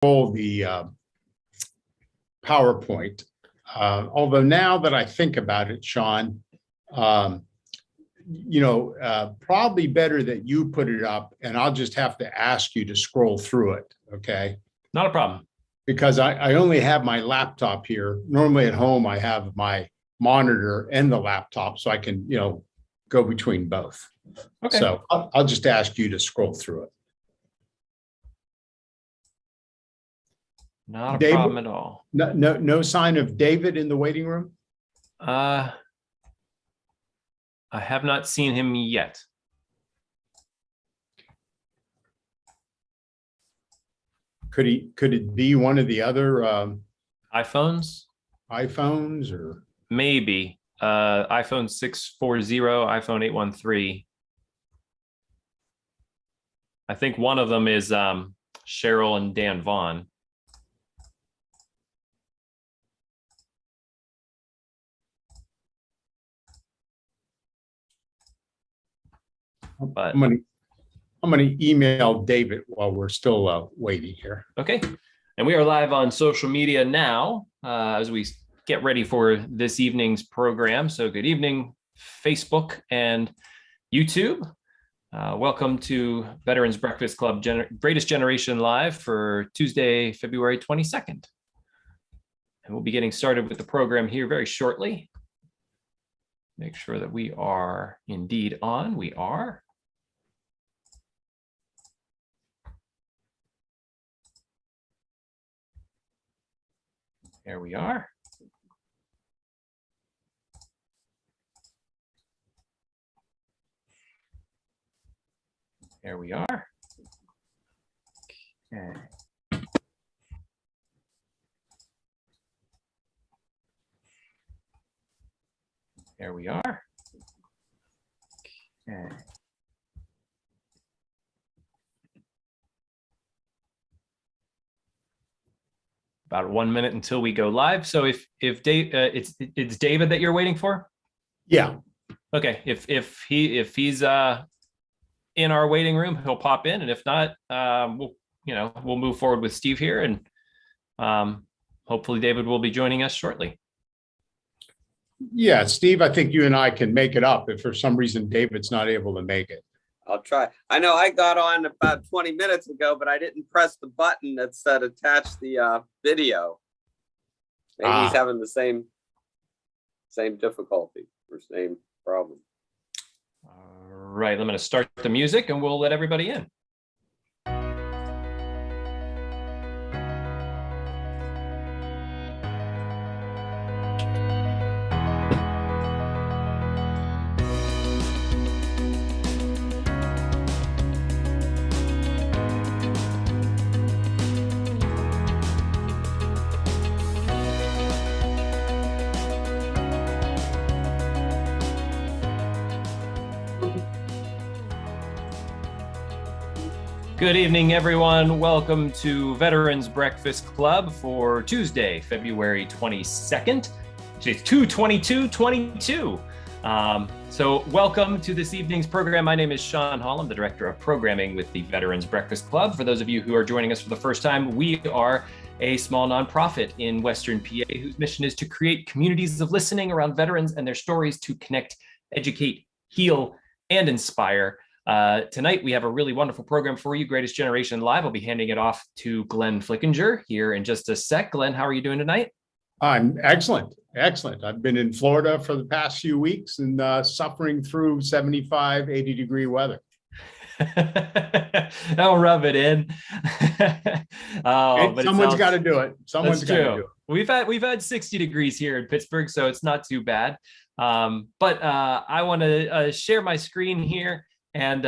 the PowerPoint. Although now that I think about it, Sean, probably better that you put it up and I'll just have to ask you to scroll through it, okay? Not a problem. Because I only have my laptop here. Normally at home, I have my monitor and the laptop so I can, go between both. Okay. So I'll just ask you to scroll through it. Not a problem at all. No sign of David in the waiting room? I have not seen him yet. Could it be one of the other iPhones or maybe iPhone 640, iPhone 813. I think one of them is Cheryl and Dan Vaughn. But I'm gonna email David while we're still waiting here. Okay, and we are live on social media now as we get ready for this evening's program. So good evening, Facebook and YouTube. Welcome to Veterans Breakfast Club Greatest Generation Live for Tuesday, February 22nd. And we'll be getting started with the program here very shortly. Make sure that we are indeed on. We are. There we are. There we are. Okay. There we are. Okay. About 1 minute until we go live. So if Dave, it's David that you're waiting for. Yeah. Okay. If he's in our waiting room, he'll pop in, and if not, we'll move forward with Steve here, and hopefully David will be joining us shortly. Yeah, Steve, I think you and I can make it up if for some reason David's not able to make it. I'll try. I know I got on about 20 minutes ago, but I didn't press the button that said attach the video. Maybe he's having the same difficulty or same problem. All right, I'm going to start the music and we'll let everybody in. Good evening, everyone. Welcome to Veterans Breakfast Club for Tuesday, February 22nd, which is 2/22/22. So welcome to this evening's program. My name is Sean Holland, the Director of Programming with the Veterans Breakfast Club. For those of you who are joining us for the first time, we are a small nonprofit in Western PA whose mission is to create communities of listening around veterans and their stories to connect, educate, heal, and inspire. Tonight, we have a really wonderful program for you, Greatest Generation Live. I'll be handing it off to Glenn Flickinger here in just a sec. Glenn, how are you doing tonight? I'm excellent. Excellent. I've been in Florida for the past few weeks and suffering through 75, 80-degree weather. Don't rub it in. But someone's got to do it. Someone's got to do it. We've had 60 degrees here in Pittsburgh, so it's not too bad. But I want to share my screen here and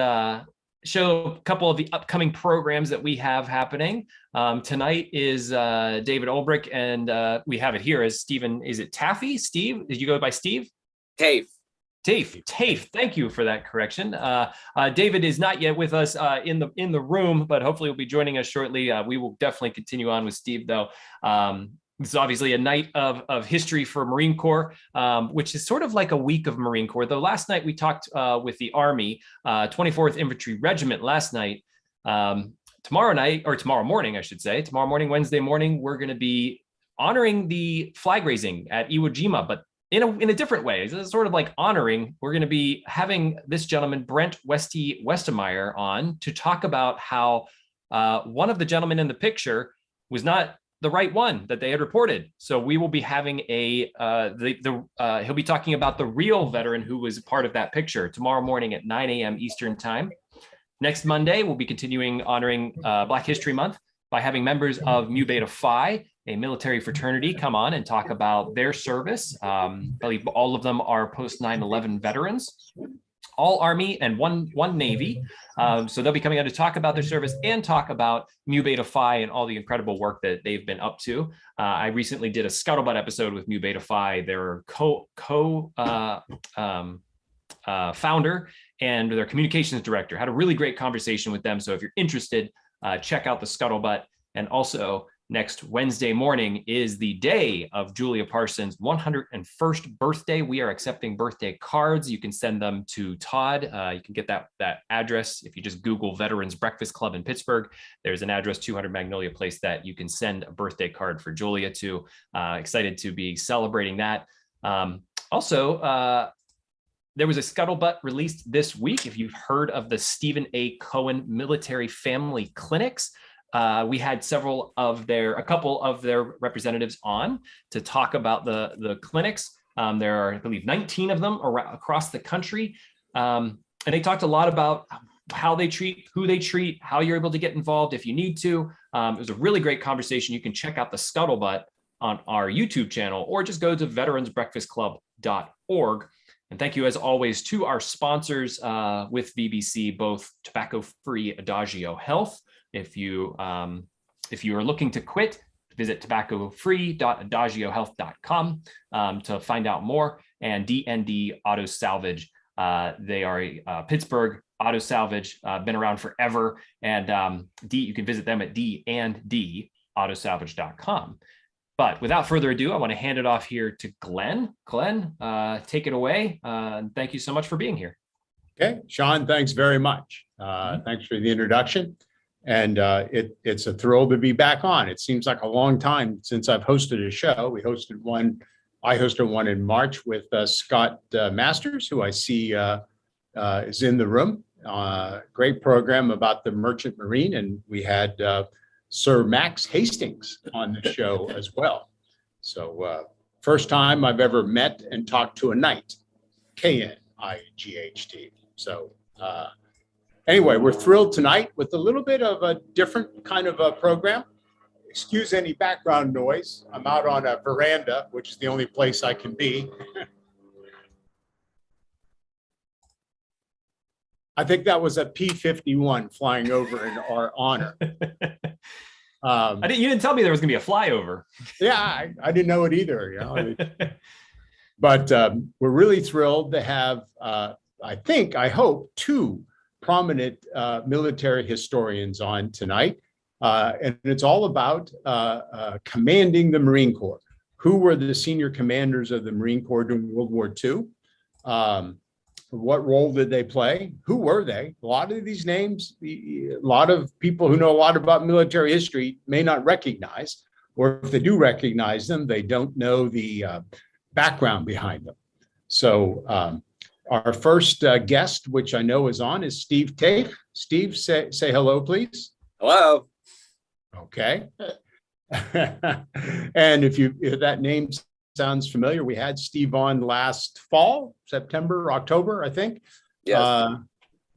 show a couple of the upcoming programs that we have happening. Tonight is David Ulbrich, and we have it here as Stephen. Is it Taaffe? Steve? Did you go by Steve? Taaffe. Taaffe. Thank you for that correction. David is not yet with us in the room, but hopefully will be joining us shortly. We will definitely continue on with Steve, though. This is obviously a night of history for Marine Corps, which is sort of like a week of Marine Corps. Though last night we talked with the Army, 24th Infantry Regiment last night. tomorrow night, or tomorrow morning, I should say, tomorrow morning, Wednesday morning, we're going to be honoring the flag raising at Iwo Jima, but in a different way. It's sort of like honoring. We're going to be having this gentleman, Brent Westemeyer, on to talk about how one of the gentlemen in the picture was not the right one that they had reported. So we will be having he'll be talking about the real veteran who was part of that picture tomorrow morning at 9 a.m. Eastern time. Next Monday, we'll be continuing honoring Black History Month by having members of Mu Beta Phi, a military fraternity, come on and talk about their service. I believe all of them are post 9/11 veterans, all Army and one Navy. So they'll be coming on to talk about their service and talk about Mu Beta Phi and all the incredible work that they've been up to. I recently did a Scuttlebutt episode with Mu Beta Phi, their founder and their communications director. Had a really great conversation with them. So if you're interested, check out the Scuttlebutt. And also, next Wednesday morning is the day of Julia Parsons' 101st birthday. We are accepting birthday cards. You can send them to Todd. You can get that address if you just Google Veterans Breakfast Club in Pittsburgh. There's an address, 200 Magnolia Place, that you can send a birthday card for Julia to. Excited to be celebrating that. Also, there was a Scuttlebutt released this week. If you've heard of the Stephen A. Cohen Military Family Clinics, we had a couple of their representatives on to talk about the clinics. There are, I believe, 19 of them across the country. And they talked a lot about how they treat, who they treat, how you're able to get involved if you need to. It was a really great conversation. You can check out the Scuttlebutt on our YouTube channel, or just go to veteransbreakfastclub.org. And thank you, as always, to our sponsors with VBC, both tobacco-free Adagio Health. If you are looking to quit, visit tobaccofree.adagiohealth.com to find out more. And DND Auto Salvage. They are a Pittsburgh auto salvage, been around forever. And you can visit them at dndautosalvage.com. But without further ado, I want to hand it off here to Glenn. Glenn, take it away. Thank you so much for being here. Okay, Sean, thanks very much. Thanks for the introduction. And it's a thrill to be back on. It seems like a long time since I've hosted a show. I hosted one in March with Scott Masters, who I see is in the room. Great program about the Merchant Marine. And we had Sir Max Hastings on the show as well. So first time I've ever met and talked to a knight, Knight. So anyway, we're thrilled tonight with a little bit of a different kind of a program. Excuse any background noise. I'm out on a veranda, which is the only place I can be. I think that was a P-51 flying over in our honor. You didn't tell me there was going to be a flyover. Yeah, I didn't know it either. You know? But we're really thrilled to have, I hope, two prominent military historians on tonight. And it's all about commanding the Marine Corps. Who were the senior commanders of the Marine Corps during World War II? What role did they play? Who were they? A lot of these names, a lot of people who know a lot about military history may not recognize, or if they do recognize them, they don't know the background behind them. So our first guest, which I know is on, is Steve Taaffe. Steve, say hello, please. Hello. Okay. And if that name sounds familiar, we had Steve on last fall, September, October, I think. Yes.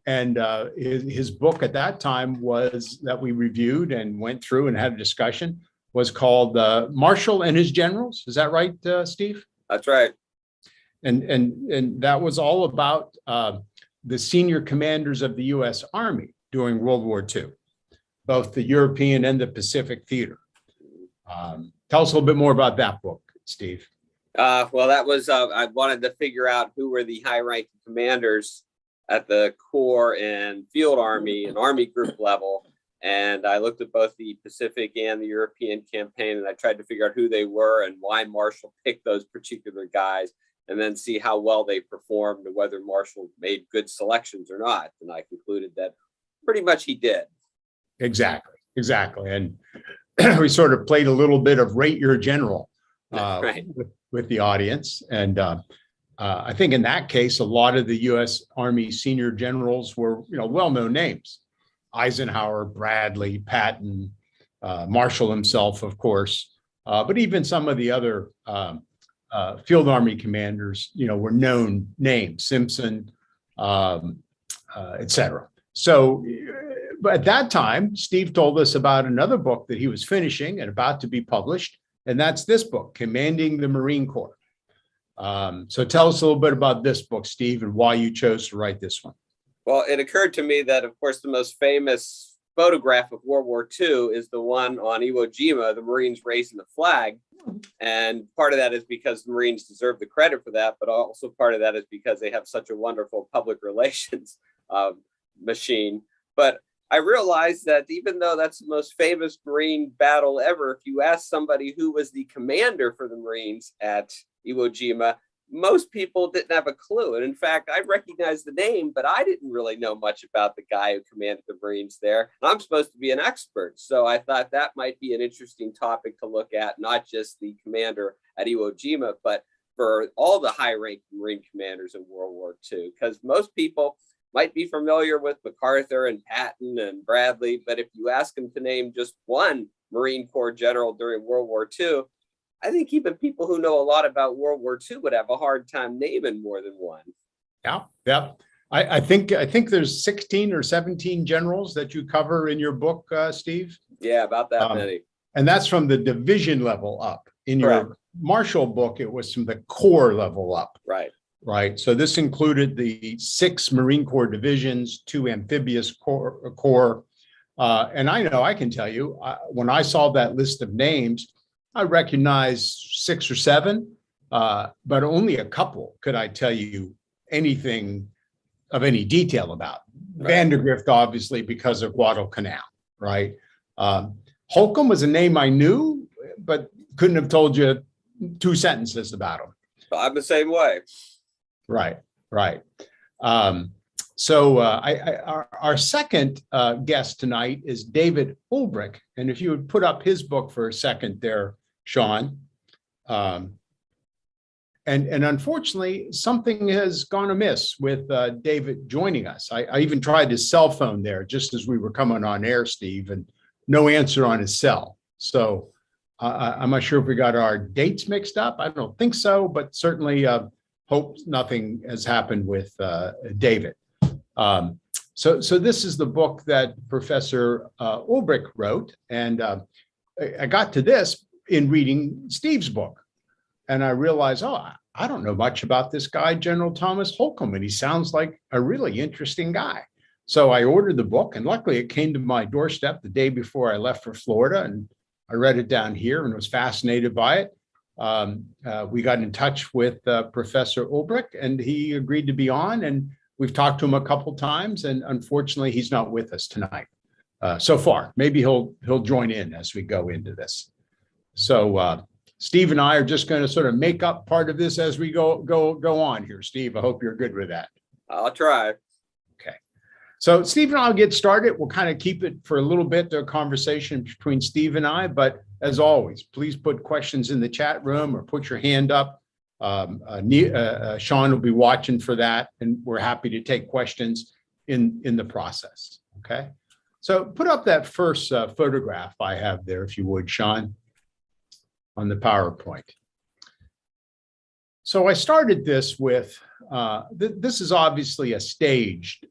And his book at that time was that we reviewed and went through and had a discussion was called Marshall and His Generals. Is that right, Steve? That's right. And that was all about the senior commanders of the U.S. Army during World War II, both the European and the Pacific theater. Tell us a little bit more about that book, Steve. Well, that was, I wanted to figure out who were the high-ranking commanders at the Corps and Field Army and Army Group level. And I looked at both the Pacific and the European campaign, and I tried to figure out who they were and why Marshall picked those particular guys, and then see how well they performed and whether Marshall made good selections or not. And I concluded that pretty much he did. Exactly. And we sort of played a little bit of rate your general Right. with the audience. And I think in that case, a lot of the U.S. Army senior generals were, well-known names: Eisenhower, Bradley, Patton, Marshall himself, of course, but even some of the other field army commanders, were known names: Simpson, et cetera. So, but at that time, Steve told us about another book that he was finishing and about to be published, and that's this book, Commanding the Marine Corps. So tell us a little bit about this book, Steve, and why you chose to write this one. Well, it occurred to me that, of course, the most famous photograph of World War II is the one on Iwo Jima, the Marines raising the flag. And part of that is because the Marines deserve the credit for that, but also part of that is because they have such a wonderful public relations machine. But I realized that even though that's the most famous Marine battle ever, if you ask somebody who was the commander for the Marines at Iwo Jima, most people didn't have a clue. And in fact, I recognized the name, but I didn't really know much about the guy who commanded the Marines there. And I'm supposed to be an expert. So I thought that might be an interesting topic to look at, not just the commander at Iwo Jima, but for all the high-ranking Marine commanders in World War II. Because most people might be familiar with MacArthur and Patton and Bradley, but if you ask them to name just one Marine Corps general during World War II, I think even people who know a lot about World War II would have a hard time naming more than one. Yeah. I think there's 16 or 17 generals that you cover in your book, Steve. Yeah, about that many. And that's from the division level up. In your Marshall book, it was from the corps level up. Right. So this included the 6 Marine Corps divisions, 2 amphibious corps. And I can tell you, when I saw that list of names, I recognized 6 or 7, but only a couple could I tell you anything of any detail about. Vandergrift, obviously, because of Guadalcanal, right? Holcomb was a name I knew, but couldn't have told you 2 sentences about him. I'm the same way. Right. So our second guest tonight is David Ulbrich. And if you would put up his book for a second there, Sean. And unfortunately, something has gone amiss with David joining us. I even tried his cell phone there just as we were coming on air, Steve, and no answer on his cell. So I'm not sure if we got our dates mixed up. I don't think so, but certainly hope nothing has happened with David. So this is the book that Professor Ulbrich wrote. And I got to this in reading Steve's book. And I realized, I don't know much about this guy, General Thomas Holcomb, and he sounds like a really interesting guy. So I ordered the book, and luckily it came to my doorstep the day before I left for Florida, and I read it down here and was fascinated by it. We got in touch with Professor Ulbrich, and he agreed to be on, and we've talked to him a couple times, and unfortunately, he's not with us tonight so far. Maybe he'll join in as we go into this. So Steve and I are just going to sort of make up part of this as we go on here. Steve, I hope you're good with that. I'll try. Okay. So Steve and I will get started. We'll kind of keep it for a little bit, the conversation between Steve and I. But as always, please put questions in the chat room or put your hand up. Sean will be watching for that, and we're happy to take questions in the process. Okay. So put up that first photograph I have there, if you would, Sean, on the PowerPoint. So I started this with, this is obviously a staged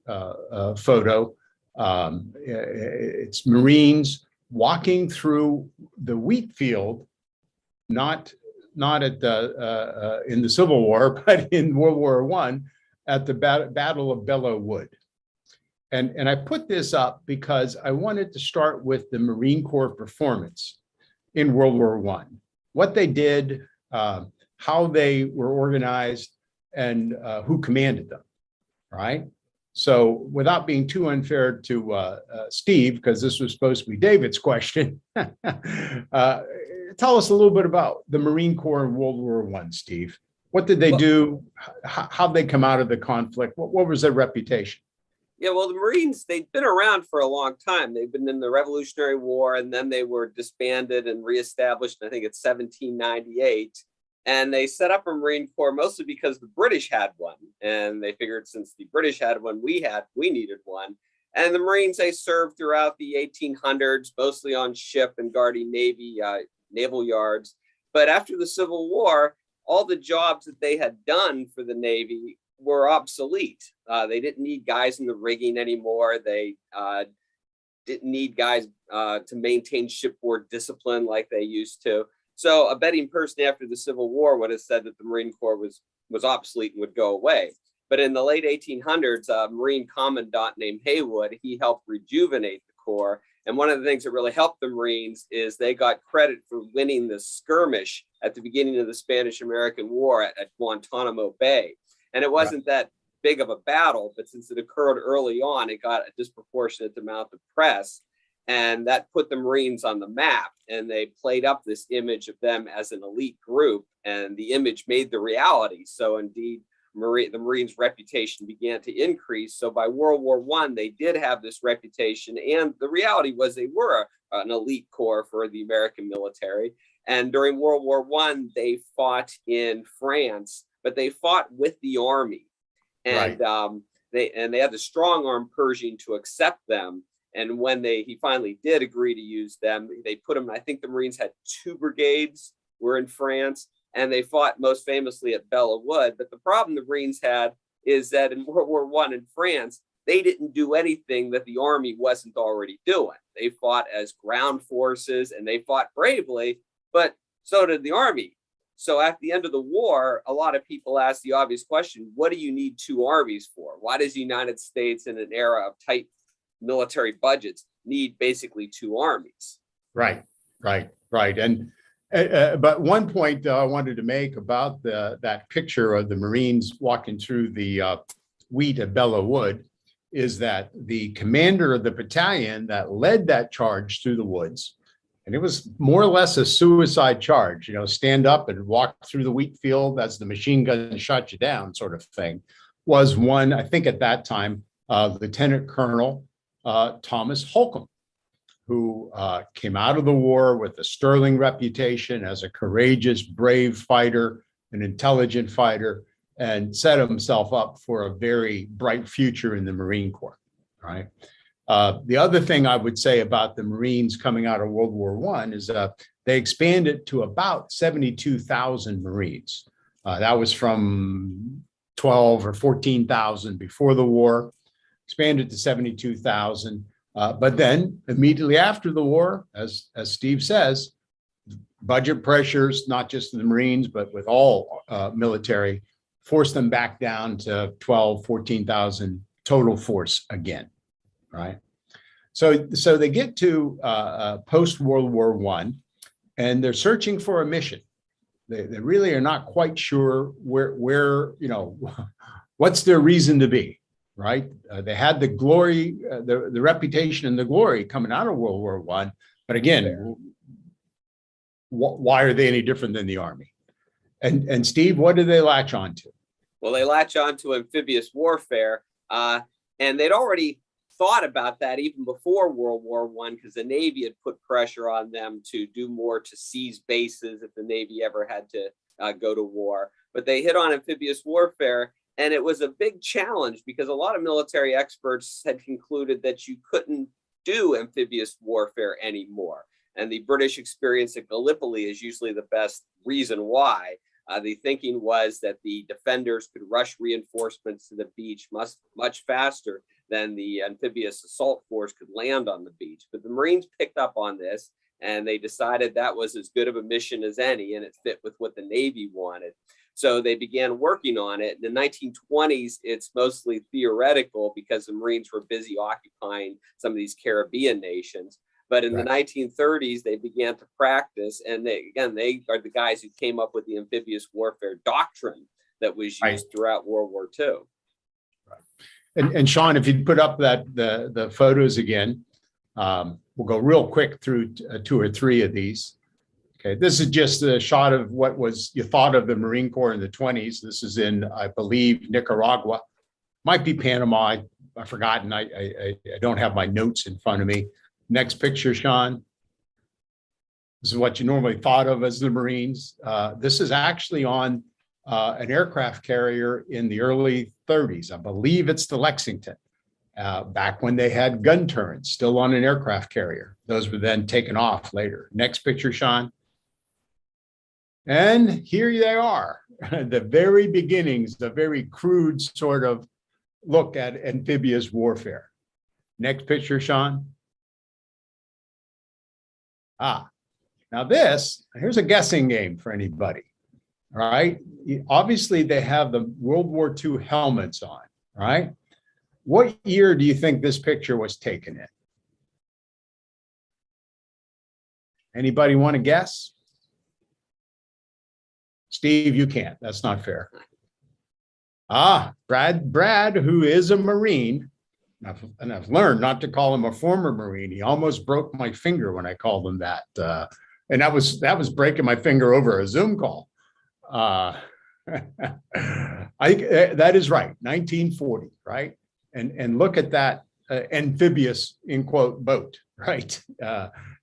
photo. It's Marines walking through the wheat field, not at the in the Civil War, but in World War I, at the Battle of Belleau Wood. And I put this up because I wanted to start with the Marine Corps performance in World War I. What they did, how they were organized, and who commanded them, right? So without being too unfair to Steve, because this was supposed to be David's question, tell us a little bit about the Marine Corps in World War I, Steve. What did they do? How'd they come out of the conflict? What was their reputation? Yeah, well, the Marines, they've been around for a long time. They've been in the Revolutionary War, and then they were disbanded and reestablished, I think it's 1798. And they set up a Marine Corps mostly because the British had one. And they figured since the British had one, we needed one. And the Marines, they served throughout the 1800s, mostly on ship and guarding Navy, naval yards. But after the Civil War, all the jobs that they had done for the Navy were obsolete. They didn't need guys in the rigging anymore. They didn't need guys to maintain shipboard discipline like they used to. So a betting person after the Civil War would have said that the Marine Corps was obsolete and would go away. But in the late 1800s, a Marine commandant named Haywood, he helped rejuvenate the Corps. And one of the things that really helped the Marines is they got credit for winning the skirmish at the beginning of the Spanish-American War at Guantanamo Bay. And it wasn't that big of a battle, but since it occurred early on, it got a disproportionate amount of press. And that put the Marines on the map. And they played up this image of them as an elite group. And the image made the reality. So indeed, the Marines' reputation began to increase. So by World War I, they did have this reputation. And the reality was they were an elite corps for the American military. And during World War I, they fought in France, but they fought with the army. And they had the strong-arm Pershing to accept them. And when he finally did agree to use them, they put them, I think the Marines had 2 brigades were in France, and they fought most famously at Belle Wood. But the problem the Marines had is that in World War I in France, they didn't do anything that the Army wasn't already doing. They fought as ground forces, and they fought bravely, but so did the Army. So at the end of the war, a lot of people ask the obvious question, what do you need 2 armies for? Why does the United States in an era of tight military budgets need basically 2 armies? Right. And but one point I wanted to make about that picture of the Marines walking through the wheat at Belle Wood is that the commander of the battalion that led that charge through the woods, and it was more or less a suicide charge, stand up and walk through the wheat field as the machine gun shot you down sort of thing, was one, I think at that time, Lieutenant Colonel Thomas Holcomb, who came out of the war with a sterling reputation as a courageous, brave fighter, an intelligent fighter, and set himself up for a very bright future in the Marine Corps, right? The other thing I would say about the Marines coming out of World War I is they expanded to about 72,000 Marines. That was from 12 or 14,000 before the war, expanded to 72,000. But then immediately after the war, as Steve says, budget pressures, not just in the Marines, but with all military, forced them back down to 12, 14,000 total force again, right? So they get to post-World War I, and they're searching for a mission. They really are not quite sure where what's their reason to be. Right. They had the glory, the reputation and the glory coming out of World War I. But again, why are they any different than the Army? And Steve, what do they latch on to? Well, they latch on to amphibious warfare. And they'd already thought about that even before World War I, because the Navy had put pressure on them to do more to seize bases if the Navy ever had to go to war. But they hit on amphibious warfare. And it was a big challenge because a lot of military experts had concluded that you couldn't do amphibious warfare anymore. And the British experience at Gallipoli is usually the best reason why. The thinking was that the defenders could rush reinforcements to the beach much faster than the amphibious assault force could land on the beach. But the Marines picked up on this, and they decided that was as good of a mission as any, and it fit with what the Navy wanted. So they began working on it. In the 1920s, it's mostly theoretical because the Marines were busy occupying some of these Caribbean nations. But in the 1930s, they began to practice. And they are the guys who came up with the amphibious warfare doctrine that was used throughout World War II. Right. And Sean, if you'd put up the photos again, we'll go real quick through 2 or 3 of these. Okay, this is just a shot of what you thought of the Marine Corps in the 20s. This is in, I believe, Nicaragua. Might be Panama. I've forgotten. I don't have my notes in front of me. Next picture, Sean. This is what you normally thought of as the Marines. This is actually on an aircraft carrier in the early 30s. I believe it's the Lexington, back when they had gun turrets still on an aircraft carrier. Those were then taken off later. Next picture, Sean. And here they are, the very beginnings, the very crude sort of look at amphibious warfare. Next picture, Sean. Now here's a guessing game for anybody. All right. Obviously, they have the World War II helmets on, right? What year do you think this picture was taken in? Anybody want to guess? Steve, you can't. That's not fair. Brad, who is a Marine, and I've learned not to call him a former Marine. He almost broke my finger when I called him that. And that was breaking my finger over a Zoom call. I that is right, 1940, right? And look at that amphibious, in quote, boat, right?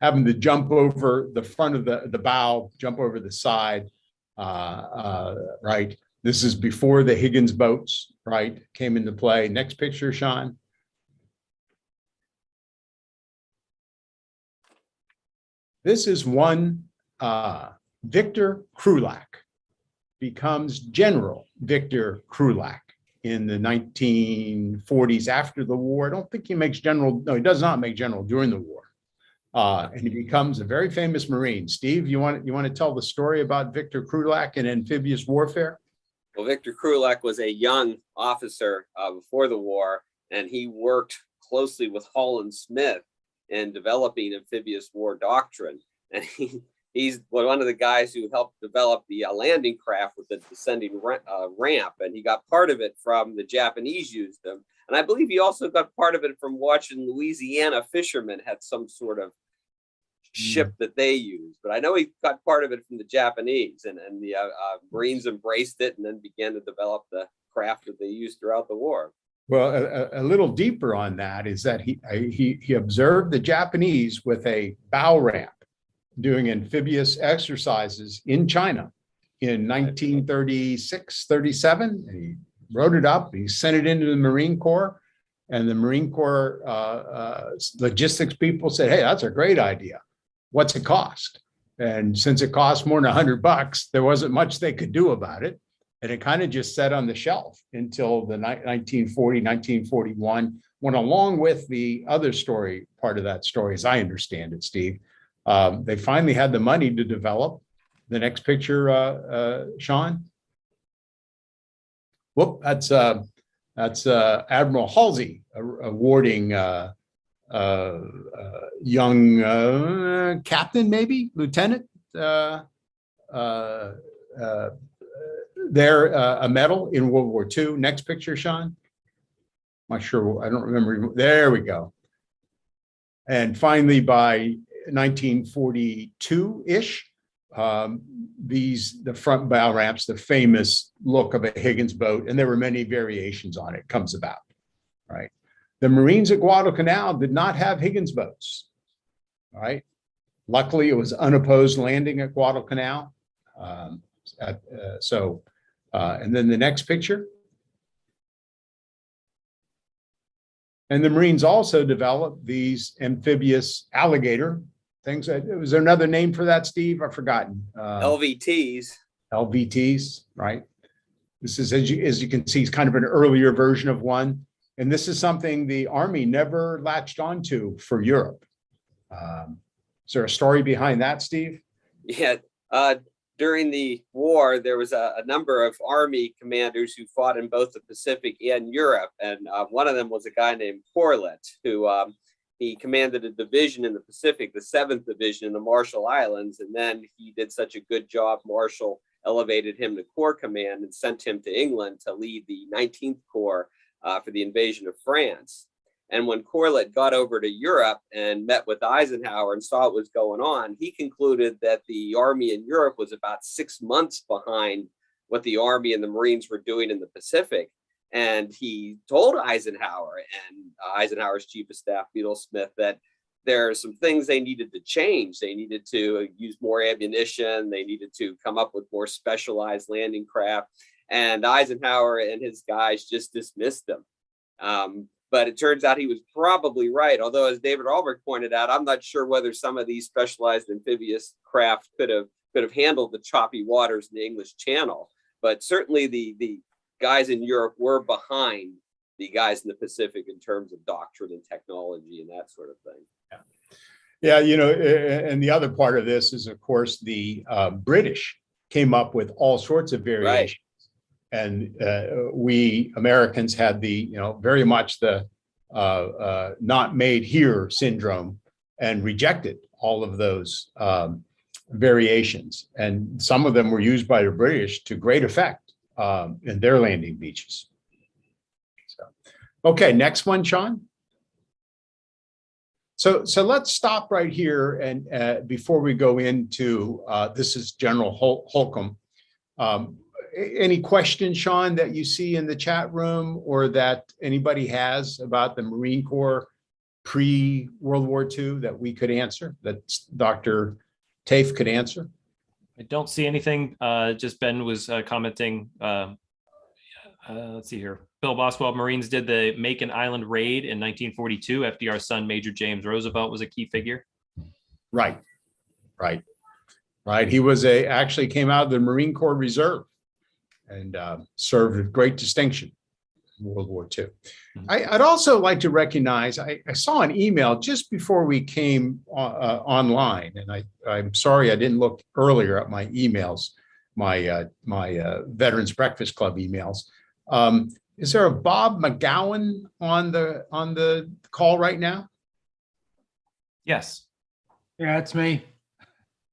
Having to jump over the front of the bow, jump over the side, right? This is before the Higgins boats, right, came into play. Next picture, Sean. This is one Victor Krulak becomes General Victor Krulak in the 1940s after the war. I don't think he makes general. No, he does not make general during the war. And he becomes a very famous Marine. Steve, you want to tell the story about Victor Krulak and amphibious warfare? Well, Victor Krulak was a young officer before the war, and he worked closely with Holland Schmidt in developing amphibious war doctrine. And he's one of the guys who helped develop the landing craft with the descending ramp. And he got part of it from the Japanese used them. And I believe he also got part of it from watching Louisiana fishermen had some sort of ship that they used. But I know he got part of it from the Japanese, and the Marines embraced it and then began to develop the craft that they used throughout the war. Well, a little deeper on that is that he observed the Japanese with a bow ramp doing amphibious exercises in China in 1936, 37. He wrote it up. He sent it into the Marine Corps, and the Marine Corps logistics people said, "Hey, that's a great idea. What's it cost?" And since it cost more than $100, there wasn't much they could do about it. And it kind of just sat on the shelf until the 1940, 1941, when along with the other story, part of that story, as I understand it, Steve, they finally had the money to develop. The next picture, Sean. Whoop, that's Admiral Halsey awarding young captain, maybe lieutenant, there a medal in World War II. Next picture, Sean. Not sure. I don't remember. There we go. And finally, by 1942-ish, the front bow ramps, the famous look of a Higgins boat, and there were many variations on it, comes about, right? The Marines at Guadalcanal did not have Higgins boats, right? Luckily, it was unopposed landing at Guadalcanal. And then the next picture. And the Marines also developed these amphibious alligator things. Was there another name for that, Steve? I've forgotten. LVTs. LVTs, right? This is, as you can see, is kind of an earlier version of one. And this is something the Army never latched onto for Europe. Is there a story behind that, Steve? Yeah. During the war, there was a number of Army commanders who fought in both the Pacific and Europe. And one of them was a guy named Corlett, who he commanded a division in the Pacific, the 7th Division in the Marshall Islands. And then he did such a good job, Marshall elevated him to Corps Command and sent him to England to lead the 19th Corps for the invasion of France. And when Corlett got over to Europe and met with Eisenhower and saw what was going on, he concluded that the Army in Europe was about 6 months behind what the Army and the Marines were doing in the Pacific. And he told Eisenhower and Eisenhower's chief of staff, Beadle Smith, that there are some things they needed to change. They needed to use more ammunition. They needed to come up with more specialized landing craft. And Eisenhower and his guys just dismissed them. But it turns out he was probably right. Although, as David Ulbrich pointed out, I'm not sure whether some of these specialized amphibious craft could have handled the choppy waters in the English Channel. But certainly the guys in Europe were behind the guys in the Pacific in terms of doctrine and technology and that sort of thing. Yeah, and the other part of this is, of course, the British came up with all sorts of variations. Right. And we Americans had the, very much the not made here syndrome and rejected all of those variations. And some of them were used by the British to great effect in their landing beaches. So, okay, next one, Sean. So let's stop right here. And before we go into, this is General Holcomb. Any questions, Sean, that you see in the chat room or that anybody has about the Marine Corps pre-World War II that we could answer, that Dr. Taaffe could answer? I don't see anything. Just Ben was commenting. Let's see here. Bill Boswell, Marines did the Macon Island raid in 1942. FDR's son, Major James Roosevelt, was a key figure. Right. He was actually came out of the Marine Corps Reserve and served with great distinction in World War II. I'd also like to recognize, I saw an email just before we came online, and I'm sorry I didn't look earlier at my emails, my Veterans Breakfast Club emails. Is there a Bob McGowan on the call right now? Yes. Yeah, it's me.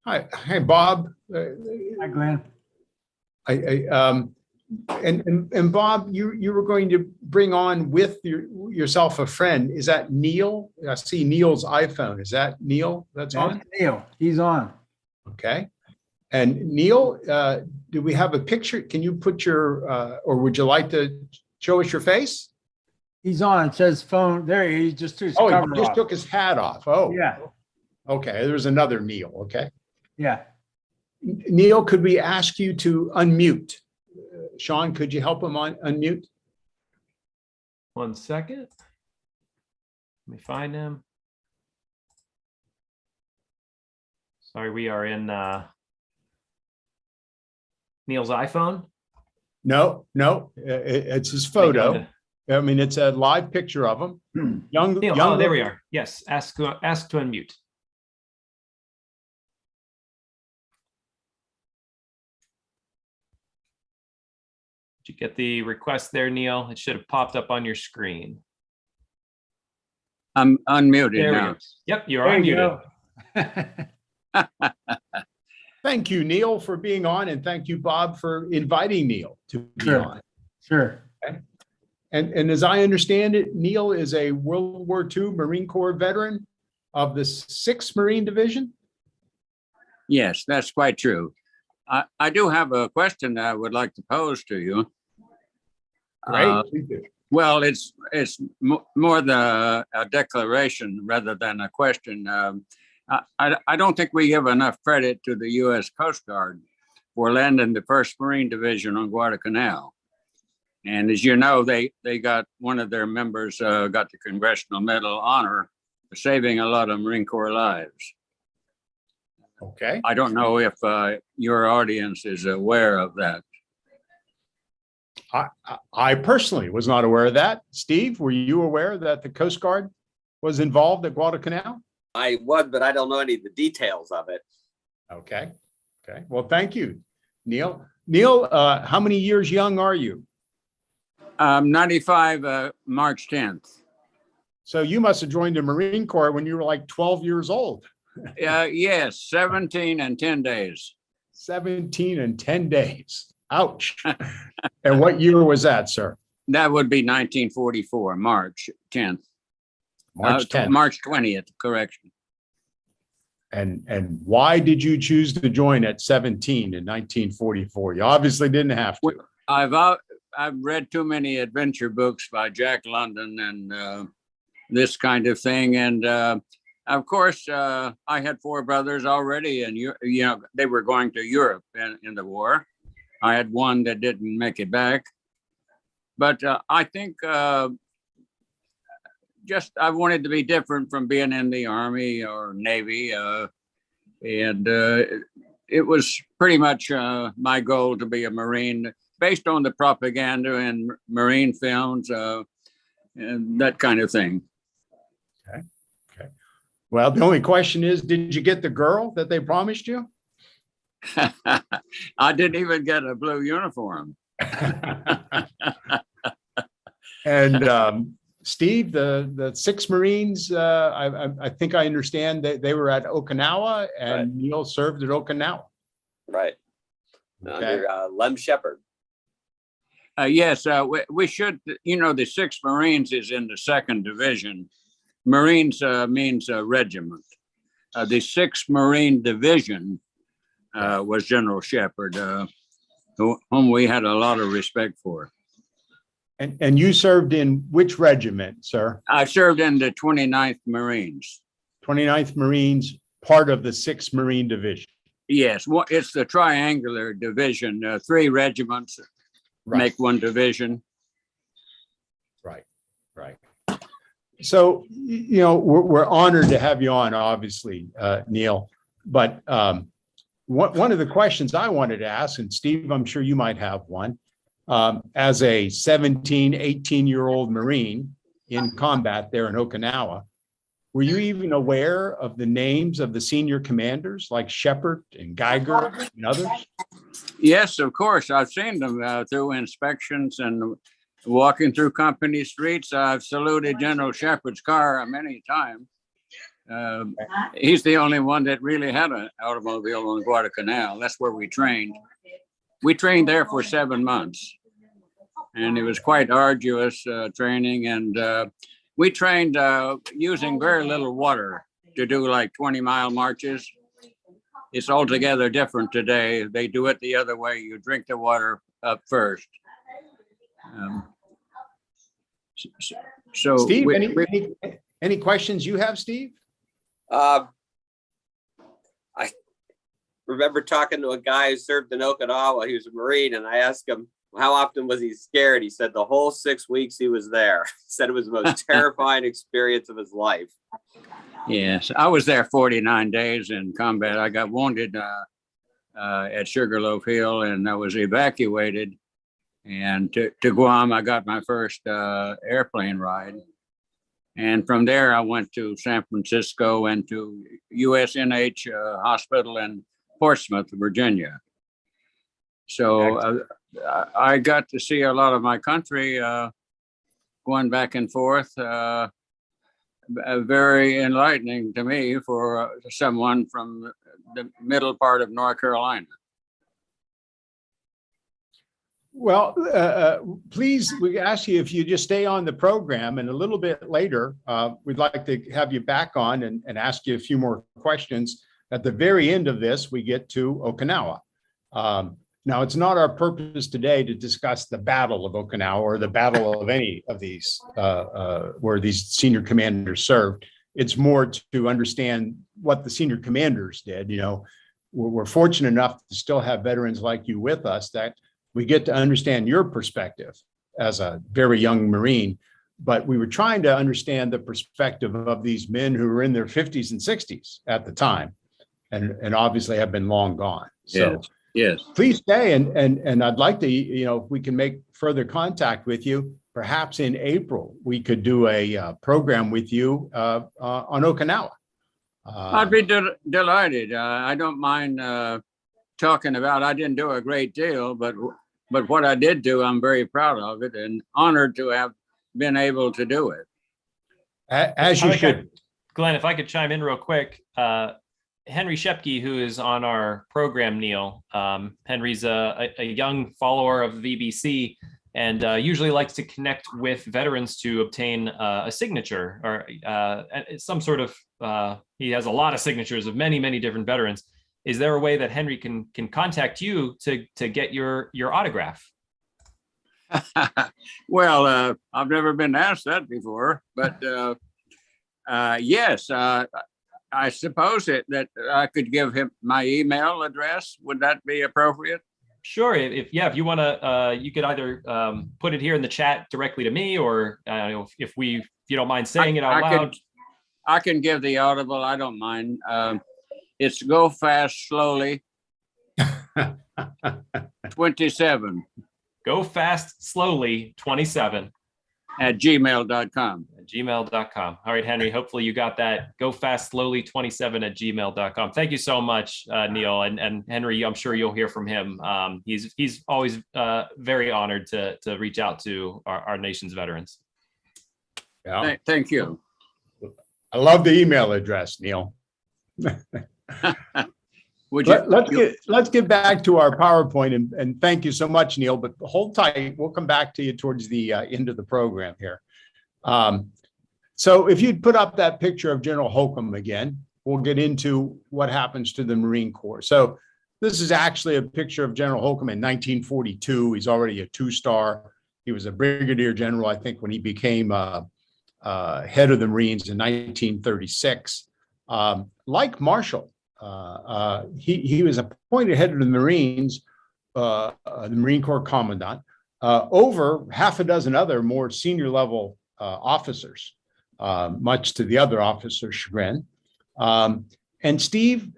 Hi, Bob. Hi, Glenn. And Bob, you were going to bring on with yourself a friend. Is that Neil? I see Neil's iPhone. Is that Neil? That's on? Neil. He's on. Okay. And Neil, do we have a picture? Can you put your, or would you like to show us your face? He's on. It says phone. There he just took his cover he just off. took his hat off. Oh, yeah. Okay. There's another Neil. Okay. Yeah. Neil, could we ask you to unmute? Sean, could you help him unmute? 1 second. Let me find him. Sorry, we are in Neil's iPhone. No, it's his photo. I mean, it's a live picture of him. Neil, there we are. Yes, ask to unmute. Did you get the request there, Neil? It should have popped up on your screen. I'm unmuted there now. Yep, you're unmuted. Thank you, Neil, for being on, and thank you, Bob, for inviting Neil to be on. Sure. Okay. And as I understand it, Neil is a World War II Marine Corps veteran of the 6th Marine Division. Yes, that's quite true. I do have a question that I would like to pose to you. Great. Well, it's more a declaration rather than a question. I don't think we give enough credit to the U.S. Coast Guard for landing the 1st Marine Division on Guadalcanal. And as you know, they got one of their members got the Congressional Medal of Honor for saving a lot of Marine Corps lives. Okay. I don't know if your audience is aware of that. I personally was not aware of that. Steve, were you aware that the Coast Guard was involved at Guadalcanal? I was, but I don't know any of the details of it. Okay. Well, thank you, Neil. Neil, how many years young are you? 95, March 10th. So you must have joined the Marine Corps when you were like 12 years old. Yes, 17 and 10 days. 17 and 10 days. Ouch. And what year was that, sir? That would be 1944, March 10th. March 10th. March 20th, correction. And why did you choose to join at 17 in 1944? You obviously didn't have to. I've read too many adventure books by Jack London and this kind of thing. And of course, I had four brothers already, and they were going to Europe in the war. I had one that didn't make it back. But I think just I wanted to be different from being in the Army or Navy. And it was pretty much my goal to be a Marine based on the propaganda and Marine films and that kind of thing. Okay. Well, the only question is, did you get the girl that they promised you? I didn't even get a blue uniform. And Steve, the 6 Marines, I think I understand that they were at Okinawa, and Right. Neil served at Okinawa. Right. Okay. Under Lem Shepard. Yes, we should, the 6th Marines is in the 2nd Division. Marines means regiment. The 6th Marine Division was General Shepard, whom we had a lot of respect for. And you served in which regiment, sir? I served in the 29th Marines. 29th Marines, part of the 6th Marine Division. Yes, it's the triangular division. 3 regiments make one division. Right. So, we're honored to have you on, obviously, Neil. But one of the questions I wanted to ask, and Steve, I'm sure you might have one, as a 17, 18-year-old Marine in combat there in Okinawa, were you even aware of the names of the senior commanders like Shepard and Geiger and others? Yes, of course. I've seen them through inspections and walking through company streets. I've saluted General Shepard's car many times. He's the only one that really had an automobile on Guadalcanal. That's where we trained. We trained there for 7 months, and it was quite arduous training. And we trained using very little water to do like 20-mile marches. It's altogether different today. They do it the other way. You drink the water up first. So Steve, any questions you have, Steve? I remember talking to a guy who served in Okinawa. He was a Marine, and I asked him how often was he scared. He said the whole 6 weeks he was there. He said it was the most terrifying experience of his life. Yes, I was there 49 days in combat. I got wounded at Sugarloaf Hill, and I was evacuated. And to Guam, I got my first airplane ride. And from there, I went to San Francisco and to USNH Hospital in Portsmouth, Virginia. So I got to see a lot of my country going back and forth. Very enlightening to me for someone from the middle part of North Carolina. Well, please, we ask you if you just stay on the program, and a little bit later, we'd like to have you back on and ask you a few more questions. At the very end of this, we get to Okinawa. Now, it's not our purpose today to discuss the Battle of Okinawa or the battle of any of these where these senior commanders served. It's more to understand what the senior commanders did. We're fortunate enough to still have veterans like you with us, that we get to understand your perspective as a very young Marine. But we were trying to understand the perspective of these men who were in their 50s and 60s at the time, and obviously have been long gone. So yes. Please stay, and I'd like to, if we can make further contact with you, perhaps in April, we could do a program with you on Okinawa. I'd be delighted. I don't mind talking about. I didn't do a great deal, but what I did do, I'm very proud of it and honored to have been able to do it. As you should. Glenn, if I could chime in real quick. Henry Shepke, who is on our program, Neil. Henry's a young follower of VBC and usually likes to connect with veterans to obtain a signature or some sort of, he has a lot of signatures of many, many different veterans. Is there a way that Henry can contact you to get your autograph? Well, I've never been asked that before, but yes, I suppose that I could give him my email address. Would that be appropriate? Sure. If you want to, you could either put it here in the chat directly to me, or if you don't mind saying it out loud. I can give the audible. I don't mind. It's Go Fast Slowly 27 Go Fast Slowly 27 at gmail.com. gmail.com. All right, Henry, hopefully you got that. Go Fast Slowly 27 at gmail.com. Thank you so much, Neil. And Henry, I'm sure you'll hear from him. He's always very honored to reach out to our nation's veterans. Yeah. Thank you. I love the email address, Neil. Let's get back to our PowerPoint, and thank you so much, Neil, but hold tight. We'll come back to you towards the end of the program here. So if you'd put up that picture of General Holcomb again, we'll get into what happens to the Marine Corps. So this is actually a picture of General Holcomb in 1942. He's already a 2-star. He was a brigadier general, I think, when he became head of the Marines in 1936. Like Marshall, he was appointed head of the Marines, the Marine Corps Commandant, over half a dozen other more senior level officers, much to the other officers' chagrin. And Steve,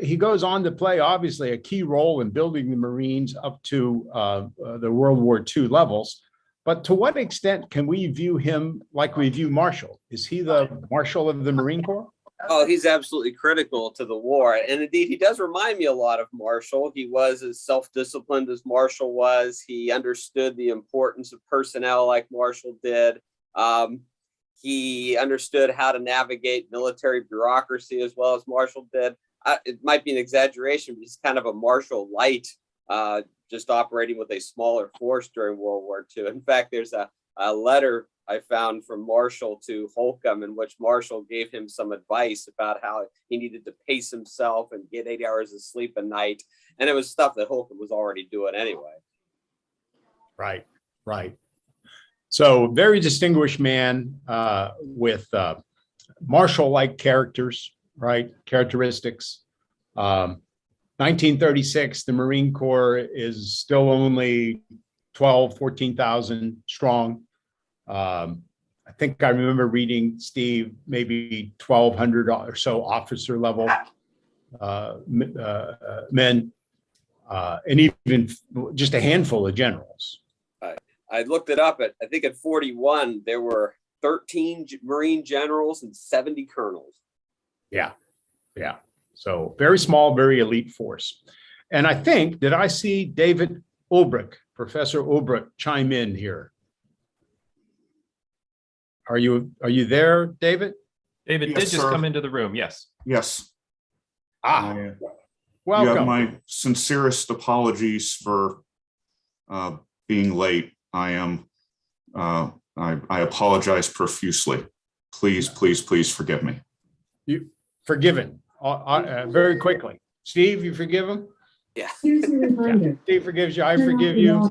he goes on to play, obviously, a key role in building the Marines up to the World War II levels. But to what extent can we view him like we view Marshall? Is he the Marshall of the Marine Corps? Oh, he's absolutely critical to the war. And indeed, he does remind me a lot of Marshall. He was as self-disciplined as Marshall was. He understood the importance of personnel like Marshall did. He understood how to navigate military bureaucracy as well as Marshall did. It might be an exaggeration, but he's kind of a Marshall light, just operating with a smaller force during World War II. In fact, there's a letter I found from Marshall to Holcomb, in which Marshall gave him some advice about how he needed to pace himself and get 8 hours of sleep a night. And it was stuff that Holcomb was already doing anyway. Right. So very distinguished man with Marshall-like characteristics. 1936, the Marine Corps is still only 14,000 strong. I think I remember reading, Steve, maybe 1,200 or so officer level men, and even just a handful of generals. I looked it up. I think at 41, there were 13 Marine generals and 70 colonels. Yeah. So very small, very elite force. And I think, did I see David Ulbrich, Professor Ulbrich, chime in here? Are you there, David? David Yes, did just sir. come into the room. Yes. Yes. Welcome. You have my sincerest apologies for being late. I apologize profusely. Please forgive me. You forgiven very quickly. Steve, you forgive him? Yeah. Yeah. Steve forgives you. I forgive you.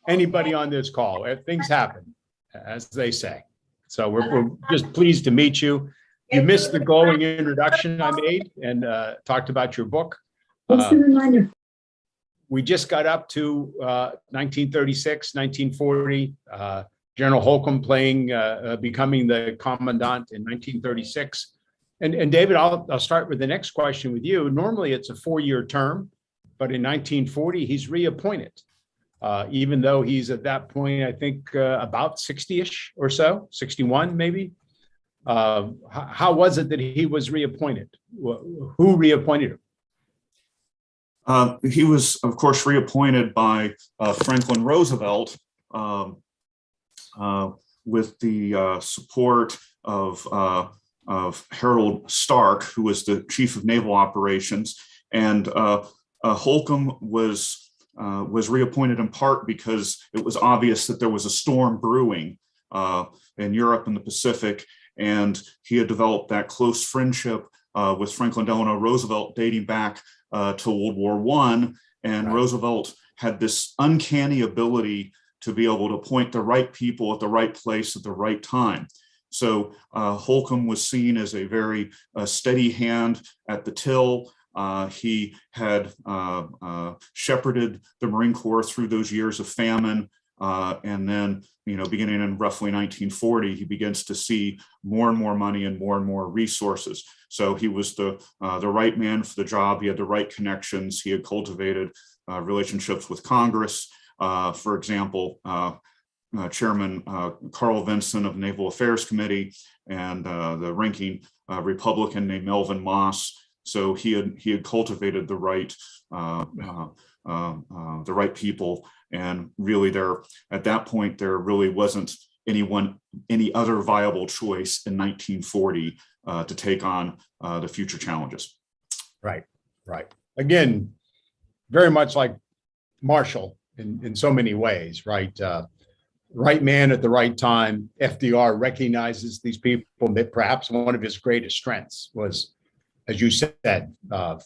Anybody on this call, things happen, as they say. So we're just pleased to meet you. You missed the glowing introduction I made and talked about your book. We just got up to 1936, 1940. General Holcomb becoming the commandant in 1936. And David, I'll start with the next question with you. Normally it's a 4-year term, but in 1940 he's reappointed. Even though he's at that point, I think about 60-ish or so, 61 maybe. How was it that he was reappointed? Who reappointed him? He was, of course, reappointed by Franklin Roosevelt with the support of Harold Stark, who was the chief of naval operations. And Holcomb was reappointed in part because it was obvious that there was a storm brewing in Europe and the Pacific, and he had developed that close friendship with Franklin Delano Roosevelt dating back to World War I, and right. Roosevelt had this uncanny ability to be able to appoint the right people at the right place at the right time. So Holcomb was seen as a very steady hand at the till. He had shepherded the Marine Corps through those years of famine. And then, beginning in roughly 1940, he begins to see more and more money and more resources. So he was the right man for the job. He had the right connections. He had cultivated relationships with Congress. For example, Chairman Carl Vinson of the Naval Affairs Committee and the ranking Republican named Melvin Moss. So he had cultivated the right people, and really at that point there really wasn't any other viable choice in 1940 to take on the future challenges. Right. Again, very much like Marshall in so many ways, right? Right man at the right time. FDR recognizes these people. That perhaps one of his greatest strengths was, as you said,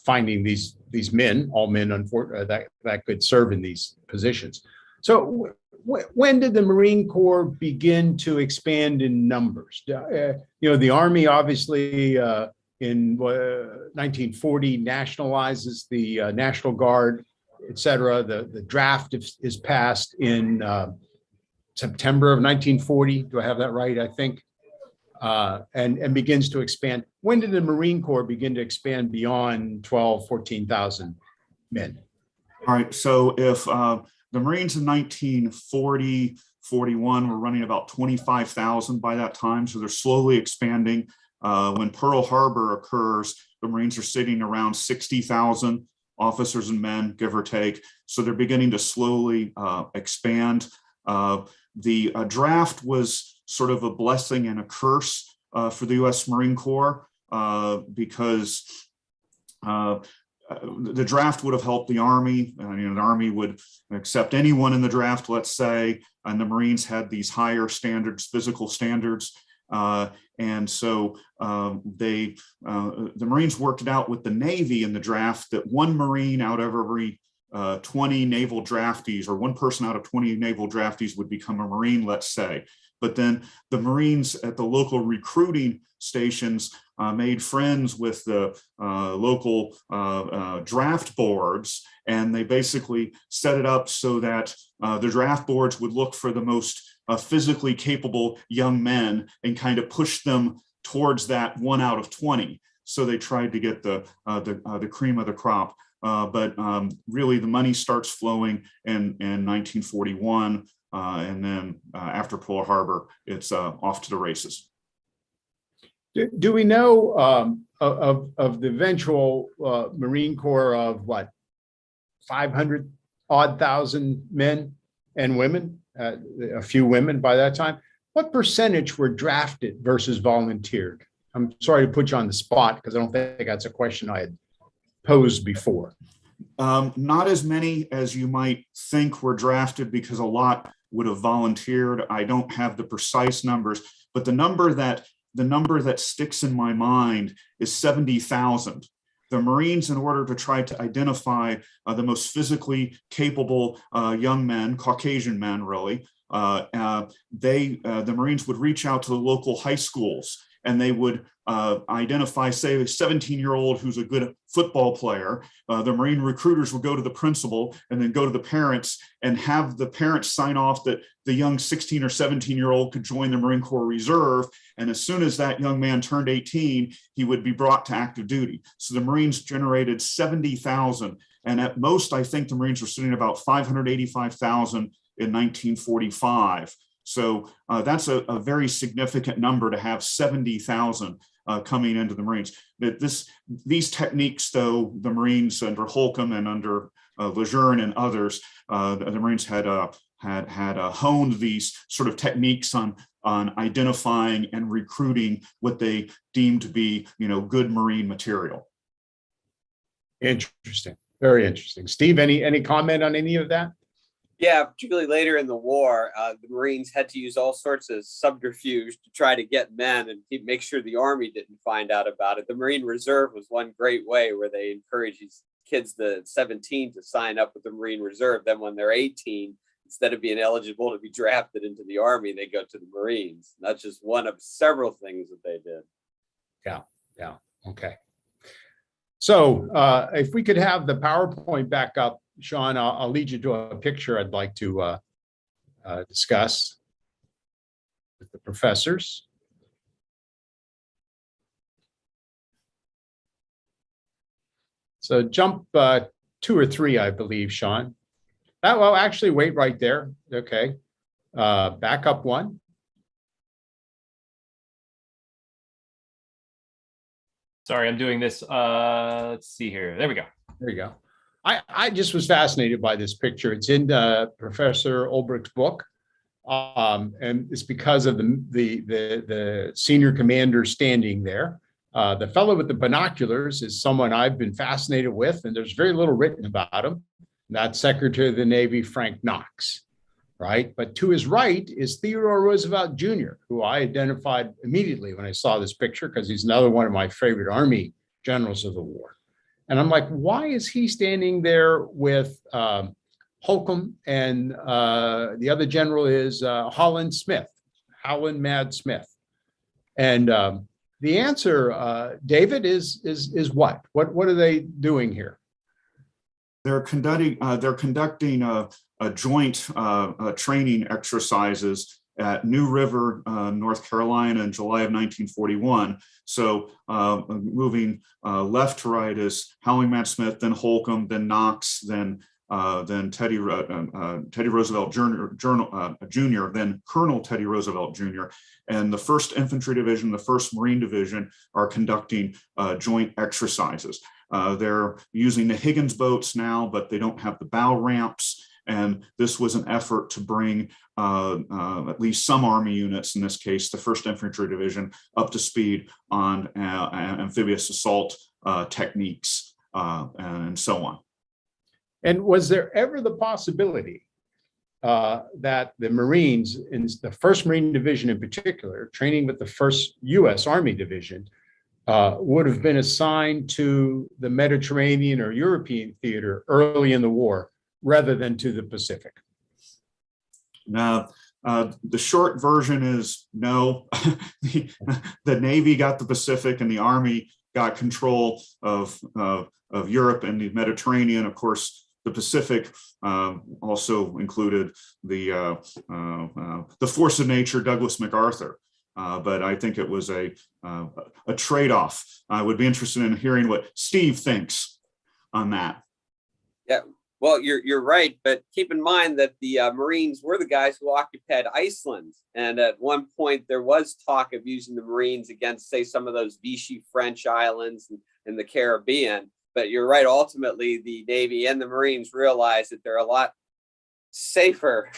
finding these men, all men that could serve in these positions. So when did the Marine Corps begin to expand in numbers? The Army obviously in 1940 nationalizes the National Guard, et cetera. The draft is passed in September of 1940. Do I have that right? I think. And begins to expand. When did the Marine Corps begin to expand beyond 12, 14,000 men? All right, so if the Marines in 1940, 41 were running about 25,000 by that time, so they're slowly expanding. When Pearl Harbor occurs, the Marines are sitting around 60,000 officers and men, give or take. So they're beginning to slowly expand. The draft was sort of a blessing and a curse for the U.S. Marine Corps because the draft would have helped the Army. The Army would accept anyone in the draft, let's say, and the Marines had these higher standards, physical standards. And so the Marines worked it out with the Navy in the draft that one Marine out of every 20 naval draftees, or one person out of 20 naval draftees would become a Marine, let's say. But then the Marines at the local recruiting stations made friends with the local draft boards, and they basically set it up so that the draft boards would look for the most physically capable young men and kind of push them towards that 1 out of 20. So they tried to get the cream of the crop. But really the money starts flowing in 1941. And then after Pearl Harbor, it's off to the races. Do we know of the eventual Marine Corps of what, 500,000 men and women, a few women by that time? What percentage were drafted versus volunteered? I'm sorry to put you on the spot because I don't think that's a question I had posed before. Not as many as you might think were drafted because a lot would have volunteered. I don't have the precise numbers, but the number that sticks in my mind is 70,000. The Marines, in order to try to identify the most physically capable young men, Caucasian men, really, the Marines would reach out to the local high schools, and they would identify, say, a 17-year-old who's a good football player. The Marine recruiters would go to the principal and then go to the parents and have the parents sign off that the young 16 or 17-year-old could join the Marine Corps Reserve. And as soon as that young man turned 18, he would be brought to active duty. So the Marines generated 70,000. And at most, I think the Marines were sitting about 585,000 in 1945. So that's a very significant number to have 70,000 coming into the Marines. These techniques, though, the Marines under Holcomb and under Lejeune and others, the Marines had honed these sort of techniques on identifying and recruiting what they deemed to be, good Marine material. Interesting, very interesting. Steve, any comment on any of that? Yeah, particularly later in the war, the Marines had to use all sorts of subterfuge to try to get men and make sure the Army didn't find out about it. The Marine Reserve was one great way where they encouraged these kids, the 17, to sign up with the Marine Reserve. Then when they're 18, instead of being eligible to be drafted into the Army, they go to the Marines. That's just one of several things that they did. Yeah. Okay. So if we could have the PowerPoint back up, Sean, I'll lead you to a picture I'd like to discuss with the professors. So jump 2 or 3, I believe, Sean. Well, actually, wait right there. Okay. Back up 1. Sorry, I'm doing this. Let's see here. There we go. There you go. I just was fascinated by this picture. It's in Professor Ulbrich's book. And it's because of the senior commander standing there. The fellow with the binoculars is someone I've been fascinated with, and there's very little written about him. That's Secretary of the Navy Frank Knox, right? But to his right is Theodore Roosevelt Jr., who I identified immediately when I saw this picture because he's another one of my favorite Army generals of the war. And I'm like, why is he standing there with Holcomb and the other general is Holland Smith, Howlin Mad Smith? And the answer, David, is what? What are they doing here? They're conducting a joint training exercises at New River, North Carolina in July of 1941. So moving left to right is Howling Matt Smith, then Holcomb, then Knox, then Teddy Roosevelt Jr., then Colonel Teddy Roosevelt Jr. And the 1st Infantry Division, the 1st Marine Division are conducting joint exercises. They're using the Higgins boats now, but they don't have the bow ramps. And this was an effort to bring at least some Army units, in this case, the 1st Infantry Division, up to speed on amphibious assault techniques and so on. And was there ever the possibility that the Marines, in the 1st Marine Division in particular, training with the 1st U.S. Army Division, would have been assigned to the Mediterranean or European theater early in the war rather than to the Pacific? Now, the short version is no. The Navy got the Pacific and the Army got control of Europe and the Mediterranean. Of course, the Pacific also included the force of nature, Douglas MacArthur. But I think it was a trade-off. I would be interested in hearing what Steve thinks on that. Yeah, well, you're right, but keep in mind that the Marines were the guys who occupied Iceland, and at one point there was talk of using the Marines against, say, some of those Vichy French islands in the Caribbean. But you're right. Ultimately, the Navy and the Marines realized that they're a lot safer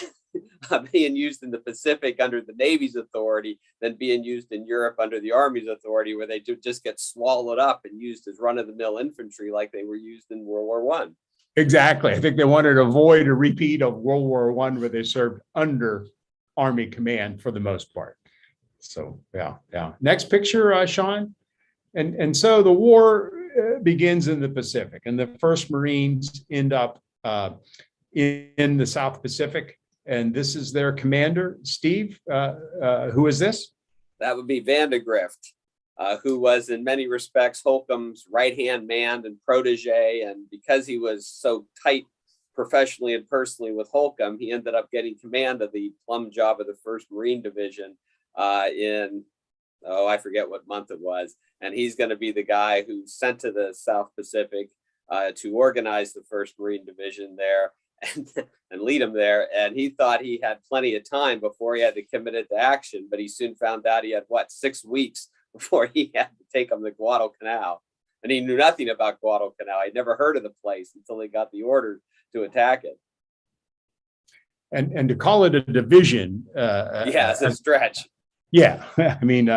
being used in the Pacific under the Navy's authority than being used in Europe under the Army's authority, where they just get swallowed up and used as run-of-the-mill infantry like they were used in World War I. Exactly. I think they wanted to avoid a repeat of World War I, where they served under Army command for the most part. So, yeah. Next picture, Sean. And so the war begins in the Pacific, and the 1st Marines end up in the South Pacific. And this is their commander, Steve. Who is this? That would be Vandegrift, who was in many respects Holcomb's right-hand man and protege. And because he was so tight professionally and personally with Holcomb, he ended up getting command of the plum job of the 1st Marine Division I forget what month it was. And he's going to be the guy who's sent to the South Pacific to organize the 1st Marine Division there and lead them there. And he thought he had plenty of time before he had to commit it to action, but he soon found out he had 6 weeks before he had to take them to Guadalcanal. And he knew nothing about Guadalcanal. I'd never heard of the place until he got the order to attack it. And to call it a division. Yeah, it's a stretch. Yeah, I mean,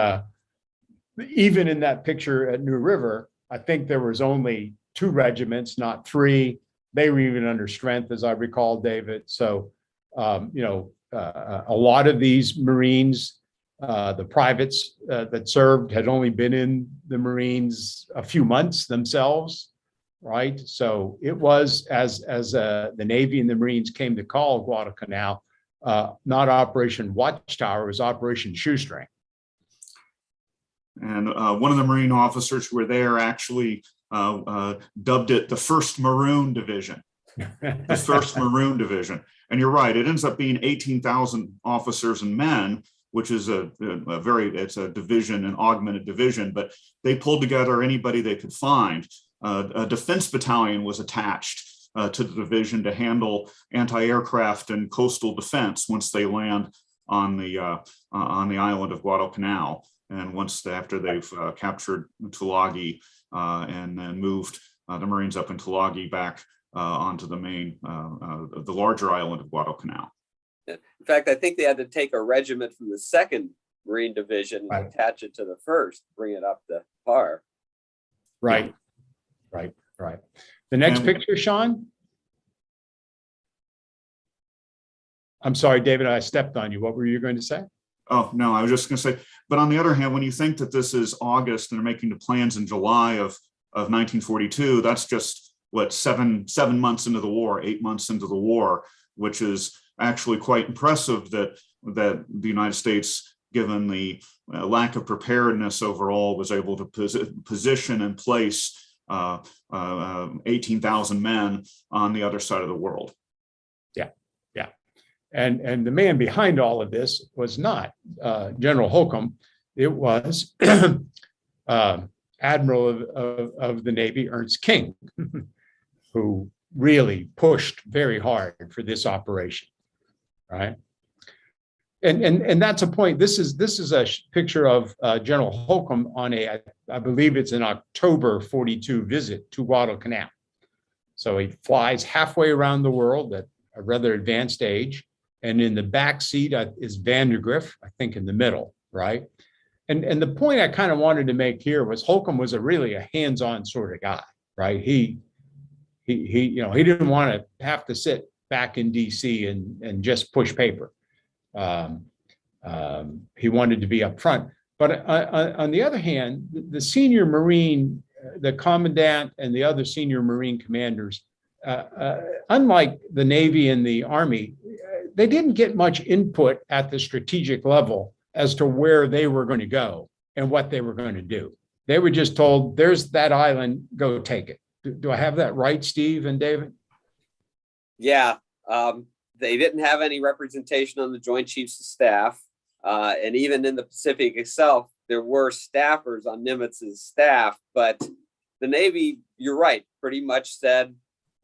even in that picture at New River, I think there was only 2 regiments, not 3. They were even under strength, as I recall, David. So, a lot of these Marines, the privates that served, had only been in the Marines a few months themselves. right? So it was, as the Navy and the Marines came to call Guadalcanal, not Operation Watchtower, it was Operation Shoestring. And one of the Marine officers who were there actually dubbed it the first Maroon Division. The first Maroon Division. And you're right, it ends up being 18,000 officers and men, which is it's a division, an augmented division, but they pulled together anybody they could find. A defense battalion was attached to the division to handle anti-aircraft and coastal defense once they land on the island of Guadalcanal. And after they've captured Tulagi and then moved the Marines up in Tulagi back onto the main, the larger island of Guadalcanal. In fact, I think they had to take a regiment from the 2nd Marine Division and attach it to the 1st, bring it up to par. Right. The next picture, Sean. I'm sorry, David, I stepped on you. What were you going to say? Oh, no, I was just going to say, but on the other hand, when you think that this is August and they're making the plans in July of 1942, that's just what, seven months into the war, 8 months into the war, which is actually quite impressive that the United States, given the lack of preparedness overall, was able to position and place 18,000 men on the other side of the world. Yeah. And the man behind all of this was not General Holcomb. It was Admiral of the Navy, Ernst King, who really pushed very hard for this operation, right? And that's a point. This is a picture of General Holcomb on I believe it's an October 42 visit to Guadalcanal. So he flies halfway around the world at a rather advanced age. And in the back seat is Vandergrift, I think in the middle, right? And the point I kind of wanted to make here was Holcomb was really a hands-on sort of guy, right? He didn't want to have to sit back in DC and just push paper. He wanted to be up front. But on the other hand, the senior Marine, the commandant and the other senior Marine commanders, unlike the Navy and the Army, they didn't get much input at the strategic level as to where they were going to go and what they were going to do. They were just told, there's that island, go take it. Do I have that right, Steve and David? Yeah. They didn't have any representation on the Joint Chiefs of Staff. And even in the Pacific itself, there were staffers on Nimitz's staff, but the Navy, you're right, pretty much said,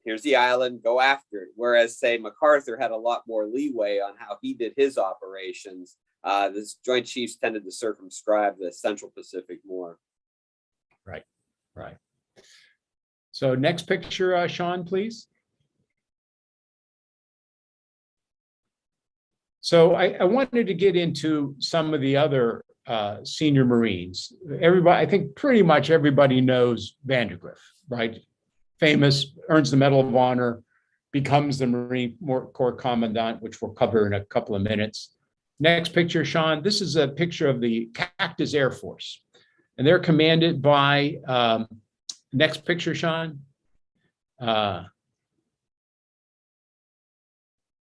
here's the island, go after it. Whereas, say, MacArthur had a lot more leeway on how he did his operations. The Joint Chiefs tended to circumscribe the Central Pacific more. Right. So next picture, Sean, please. So I wanted to get into some of the other senior Marines. Everybody, I think pretty much everybody knows Vandergrift, right? Famous, earns the Medal of Honor, becomes the Marine Corps Commandant, which we'll cover in a couple of minutes. Next picture, Sean. This is a picture of the Cactus Air Force. And they're commanded by, next picture, Sean.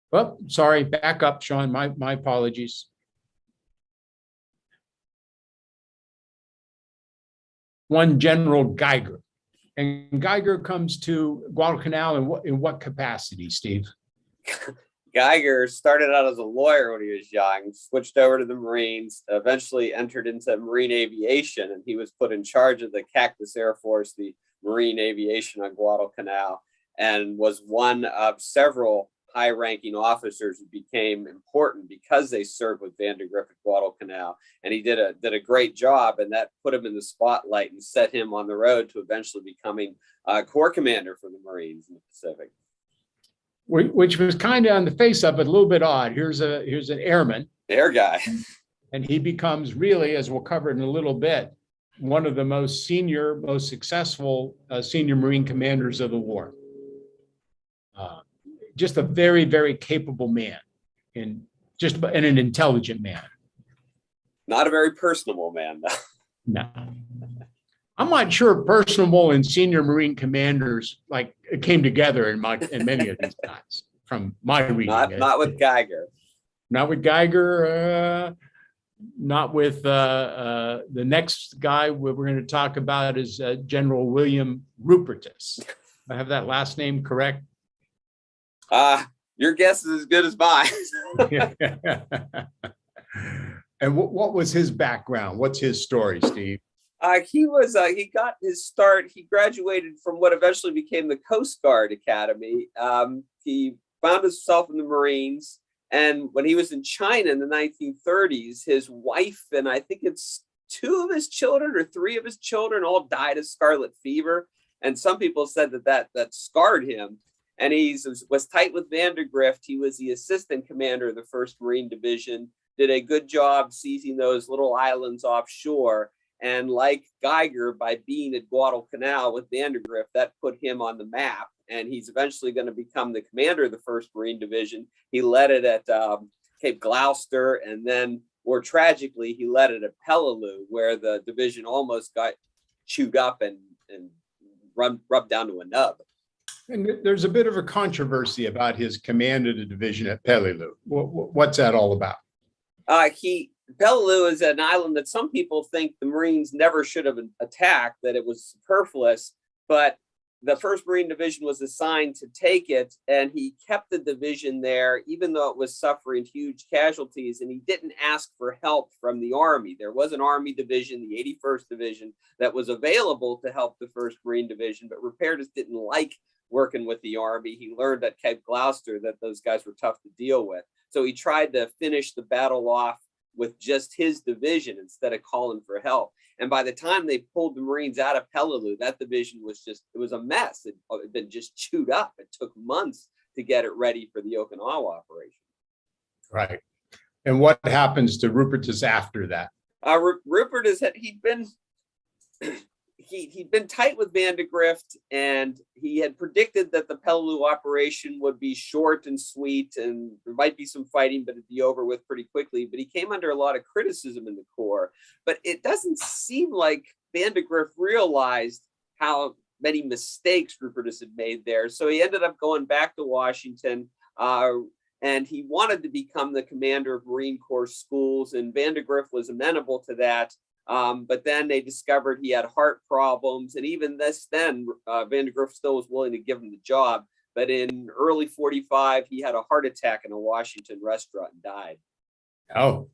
Well, sorry, back up, Sean. My apologies. One General Geiger. And Geiger comes to Guadalcanal in what capacity, Steve? Geiger started out as a lawyer when he was young, switched over to the Marines, eventually entered into Marine aviation, and he was put in charge of the Cactus Air Force, the Marine aviation on Guadalcanal, and was one of several high-ranking officers who became important because they served with Vandergrift at Guadalcanal, and he did a great job, and that put him in the spotlight and set him on the road to eventually becoming Corps Commander for the Marines in the Pacific. Which was kind of on the face of it a little bit odd. Here's an airman, air guy, and he becomes really, as we'll cover in a little bit, one of the most senior, most successful senior Marine commanders of the war. Just a very, very capable man, and an intelligent man. Not a very personable man, though. No. I'm not sure personable and senior Marine commanders like came together in many of these times from my reading. Not with Geiger. Not with Geiger. Not with the next guy we're going to talk about is General William Rupertos. I have that last name correct? Your guess is as good as mine. And what was his background? What's his story, Steve? He got his start. He graduated from what eventually became the Coast Guard Academy. He found himself in the Marines. And when he was in China in the 1930s, his wife and I think it's 2 of his children or 3 of his children all died of scarlet fever. And some people said that scarred him. And he was tight with Vandergrift. He was the assistant commander of the 1st Marine Division, did a good job seizing those little islands offshore. And like Geiger, by being at Guadalcanal with Vandergrift, that put him on the map. And he's eventually going to become the commander of the 1st Marine Division. He led it at Cape Gloucester. And then, more tragically, he led it at Peleliu, where the division almost got chewed up and rubbed down to a nub. And there's a bit of a controversy about his command of the division at Peleliu. What's that all about? Peleliu is an island that some people think the Marines never should have attacked, that it was superfluous, but the 1st Marine Division was assigned to take it, and he kept the division there, even though it was suffering huge casualties, and he didn't ask for help from the Army. There was an Army division, the 81st Division, that was available to help the 1st Marine Division, but Rupertos didn't like working with the Army. He learned at Cape Gloucester that those guys were tough to deal with. So he tried to finish the battle off with just his division instead of calling for help. And by the time they pulled the Marines out of Peleliu, that division was it was a mess. It had been just chewed up. It took months to get it ready for the Okinawa operation. Right. And what happens to Rupertos after that? Rupertos, he'd been tight with Vandergrift, and he had predicted that the Peleliu operation would be short and sweet, and there might be some fighting, but it'd be over with pretty quickly. But he came under a lot of criticism in the Corps. But it doesn't seem like Vandergrift realized how many mistakes Rupertos had made there. So he ended up going back to Washington, and he wanted to become the commander of Marine Corps schools, and Vandergrift was amenable to that. But then they discovered he had heart problems. And even then, Vandergrift still was willing to give him the job. But in early 45, he had a heart attack in a Washington restaurant and died. Oh,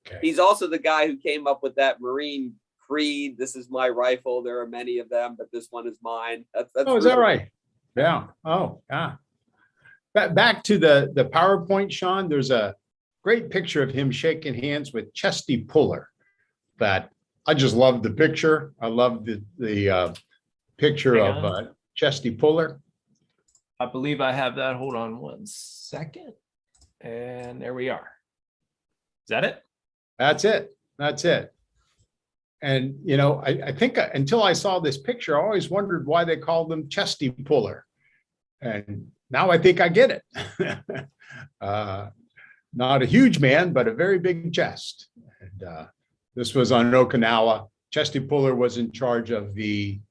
okay. He's also the guy who came up with that Marine creed. This is my rifle. There are many of them, but this one is mine. That's is that right? Yeah. Oh, yeah. Back to the PowerPoint, Sean, there's a great picture of him shaking hands with Chesty Puller. That I just love the picture. I love the picture of Chesty Puller. I believe I have that. Hold on 1 second. And there we are. Is that it? That's it. That's it. And, you know, I think until I saw this picture, I always wondered why they called him Chesty Puller. And now I think I get it. Not a huge man, but a very big chest. And this was on Okinawa. Chesty Puller was in charge of the,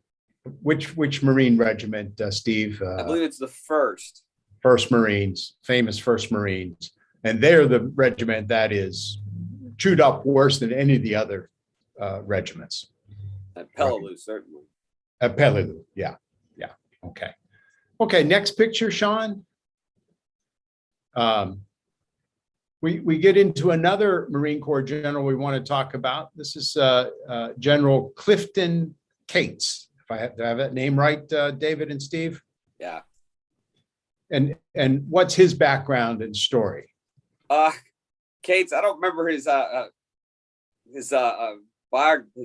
which Marine regiment, Steve? I believe it's the 1st. 1st Marines, famous 1st Marines. And they're the regiment that is chewed up worse than any of the other regiments. At Peleliu, certainly. At Peleliu, yeah. Yeah, okay. Okay, next picture, Sean. We get into another Marine Corps general we want to talk about. This is General Clifton Cates. Do I have that name right, David and Steve? Yeah. And what's his background and story? Cates, I don't remember his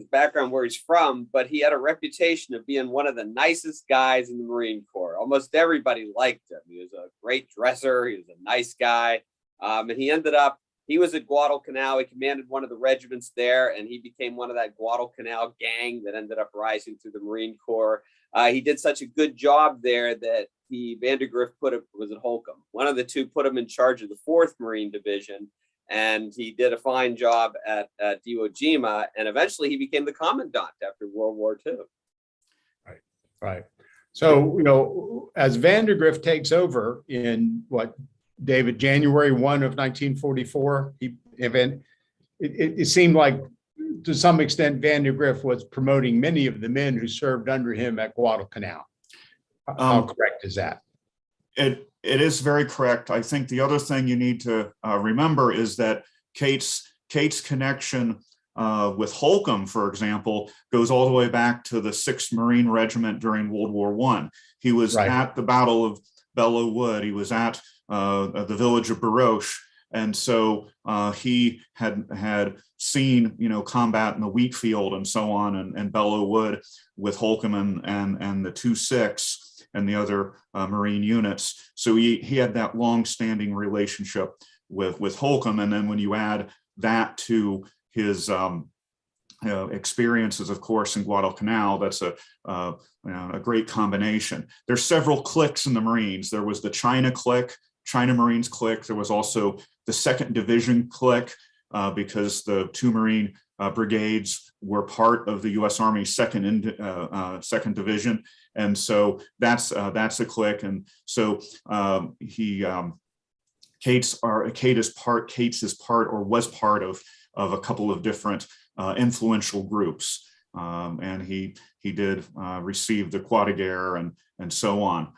background, where he's from, but he had a reputation of being one of the nicest guys in the Marine Corps. Almost everybody liked him. He was a great dresser. He was a nice guy. And he was at Guadalcanal. He commanded one of the regiments there, and he became one of that Guadalcanal gang that ended up rising through the Marine Corps. He did such a good job there that Vandergrift was at Holcomb. One of the two put him in charge of the 4th Marine Division. and he did a fine job at Iwo Jima, and eventually he became the commandant after World War II. Right. So, as Vandergrift takes over in January 1 of 1944, it seemed like to some extent Vandergrift was promoting many of the men who served under him at Guadalcanal. How correct is that? It is very correct. I think the other thing you need to remember is that Kate's connection with Holcomb, for example, goes all the way back to the 6th Marine Regiment during World War I. He was at the Battle of Belleau Wood. He was at the village of Baroche. And so he had seen, combat in the wheat field and so on, and Belleau Wood with Holcomb and the 2-6 and the other Marine units. So he had that long-standing relationship with Holcomb. And then when you add that to his experiences, of course, in Guadalcanal, that's a great combination. There's several cliques in the Marines. There was the China Marines clique. There was also the 2nd Division clique, because the 2 Marine brigades were part of the U.S. Army 2nd Division, and so that's a clique. And so Kate's is part or was part of a couple of different influential groups, and he did receive the Croix de Guerre and so on,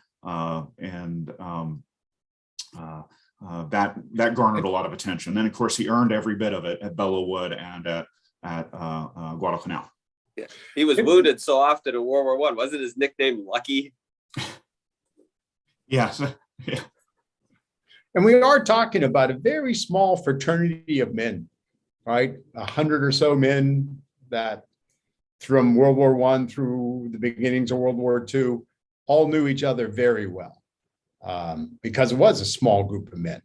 that garnered a lot of attention. Then, of course, he earned every bit of it at Belleau Wood and at Guadalcanal. Yeah. He was wounded so often in World War I. Wasn't his nickname Lucky? Yes. Yeah. And we are talking about a very small fraternity of men, right? 100 or so men that from World War I through the beginnings of World War II all knew each other very well, because it was a small group of men.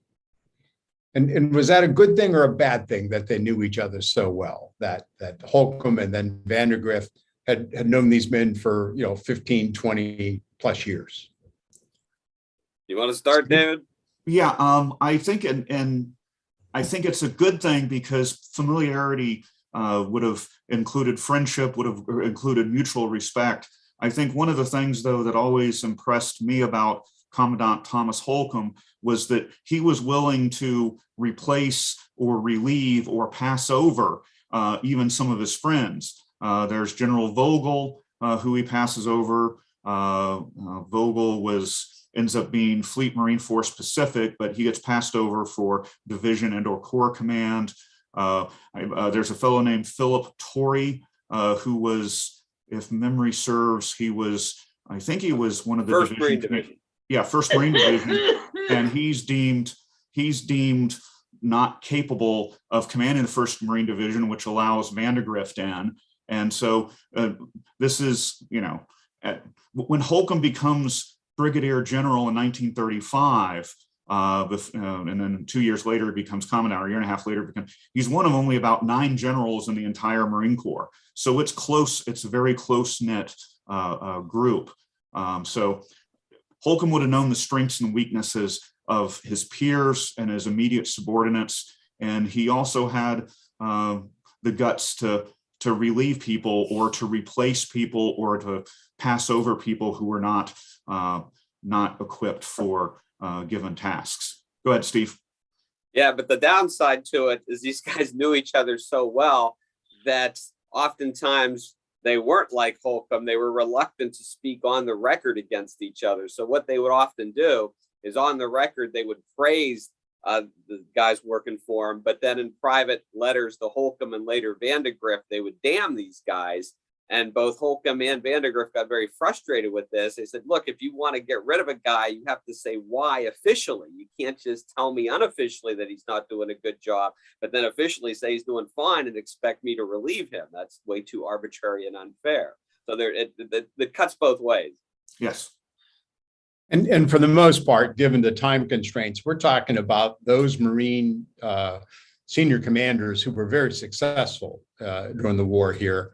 And was that a good thing or a bad thing that they knew each other so well, that Holcomb and then Vandergrift had known these men for 15, 20 plus years? You want to start, David? Yeah, I think I think it's a good thing, because familiarity would have included friendship, would have included mutual respect. I think one of the things, though, that always impressed me about Commandant Thomas Holcomb was that he was willing to replace or relieve or pass over even some of his friends. There's General Vogel, who he passes over. Vogel ends up being Fleet Marine Force Pacific, but he gets passed over for division and or corps command. There's a fellow named Philip Torrey, who was, if memory serves, I think he was one of the First Marine Division. Yeah, 1st Marine Division, and he's deemed not capable of commanding the 1st Marine Division, which allows Vandergrift in. And so this is, when Holcomb becomes Brigadier General in 1935, and then 2 years later he becomes Commandant, or a year and a half later, he's one of only about 9 generals in the entire Marine Corps. So it's close, it's a very close-knit group. So Holcomb would have known the strengths and weaknesses of his peers and his immediate subordinates, and he also had the guts to relieve people or to replace people or to pass over people who were not equipped for given tasks. Go ahead, Steve. Yeah, but the downside to it is these guys knew each other so well that oftentimes they weren't like Holcomb. They were reluctant to speak on the record against each other. So what they would often do is, on the record, they would praise the guys working for him, but then in private letters to Holcomb and later Vandergrift, they would damn these guys. And both Holcomb and Vandergrift got very frustrated with this. They said, look, if you want to get rid of a guy, you have to say why officially. You can't just tell me unofficially that he's not doing a good job, but then officially say he's doing fine and expect me to relieve him. That's way too arbitrary and unfair. So it cuts both ways. Yes. And for the most part, given the time constraints, we're talking about those Marine senior commanders who were very successful during the war here.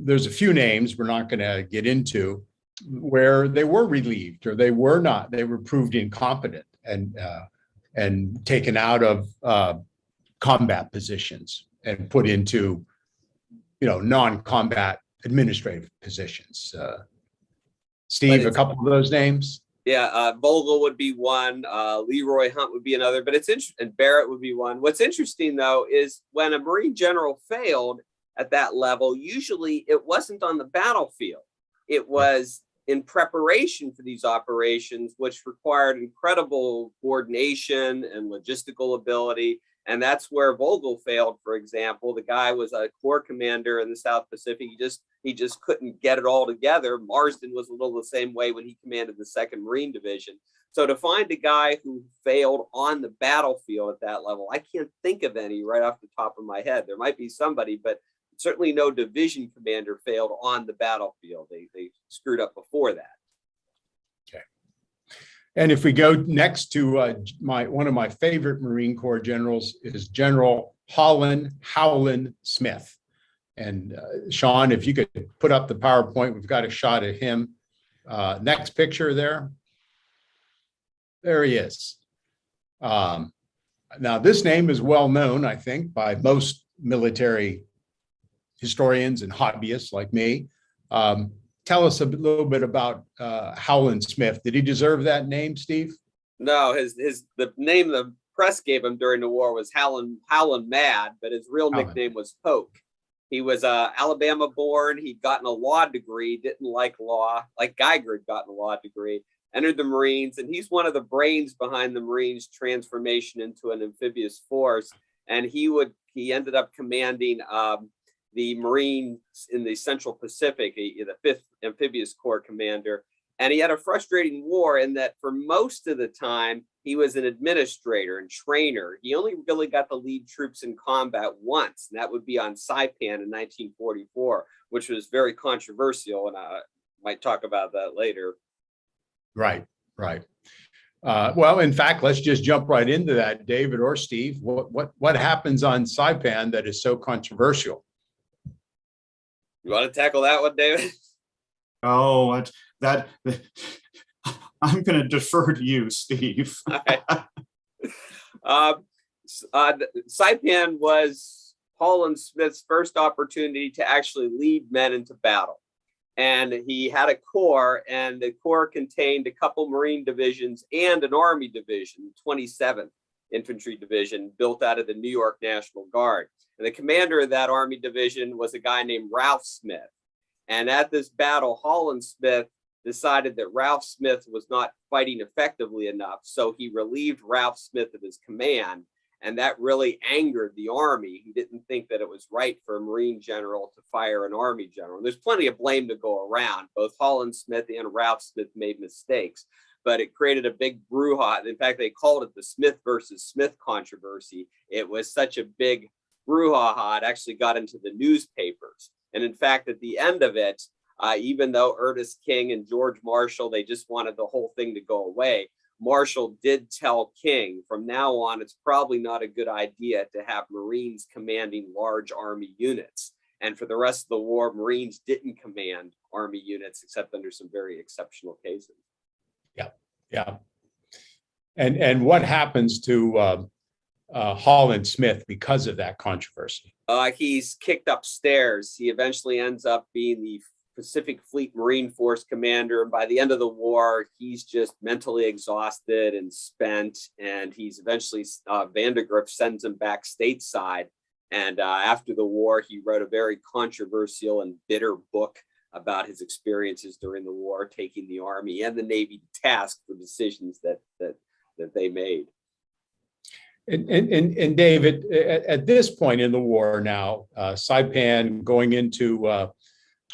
There's a few names we're not going to get into where they were relieved or they were not. They were proved incompetent and taken out of combat positions and put into, non-combat administrative positions. Steve, a couple of those names. Yeah, Vogel would be one. Leroy Hunt would be another. But it's interesting, and Barrett would be one. What's interesting though is when a Marine general failed at that level, usually it wasn't on the battlefield. It was in preparation for these operations, which required incredible coordination and logistical ability. And that's where Vogel failed, for example. The guy was a corps commander in the South Pacific. He just couldn't get it all together. Marsden was a little the same way when he commanded the 2nd Marine Division. So to find a guy who failed on the battlefield at that level, I can't think of any right off the top of my head. There might be somebody, but certainly no division commander failed on the battlefield. They screwed up before that. Okay. And if we go next to one of my favorite Marine Corps generals is General Howlin Smith. And Sean, if you could put up the PowerPoint, we've got a shot of him. Next picture there. There he is. Now, this name is well known, I think, by most military historians and hobbyists like me. Tell us a little bit about Howlin Smith. Did he deserve that name, Steve? No, the name the press gave him during the war was Howlin Mad, but his real nickname was Poke. He was Alabama born. He'd gotten a law degree, didn't like law, like Geiger had gotten a law degree, entered the Marines, and he's one of the brains behind the Marines' transformation into an amphibious force. And he ended up commanding the Marines in the Central Pacific, the 5th Amphibious Corps commander. And he had a frustrating war in that for most of the time, he was an administrator and trainer. He only really got to lead troops in combat once, and that would be on Saipan in 1944, which was very controversial. And I might talk about that later. Right. Well, in fact, let's just jump right into that, David or Steve. What happens on Saipan that is so controversial? You want to tackle that one, David? Oh, that I'm going to defer to you, Steve. Saipan was Howlin Smith's first opportunity to actually lead men into battle. And he had a corps, and the corps contained a couple Marine divisions and an Army division, 27th Infantry Division, built out of the New York National Guard. And the commander of that Army division was a guy named Ralph Smith. And at this battle, Howlin Smith decided that Ralph Smith was not fighting effectively enough. So he relieved Ralph Smith of his command. And that really angered the Army. He didn't think that it was right for a Marine general to fire an Army general. And there's plenty of blame to go around. Both Howlin Smith and Ralph Smith made mistakes, but it created a big brouhaha. In fact, they called it the Smith versus Smith controversy. It was such a big brouhaha, it actually got into the newspapers. And in fact, at the end of it, even though Ernest King and George Marshall, they just wanted the whole thing to go away, Marshall did tell King, from now on, it's probably not a good idea to have Marines commanding large Army units. And for the rest of the war, Marines didn't command Army units except under some very exceptional cases. Yeah. And what happens to Howlin Smith because of that controversy? He's kicked upstairs. He eventually ends up being the Pacific Fleet Marine Force commander. By the end of the war, he's just mentally exhausted and spent. And he's eventually, Vandergrift sends him back stateside. And after the war, he wrote a very controversial and bitter book about his experiences during the war, taking the Army and the Navy to task for decisions that they made. And David, at this point in the war now, Saipan going into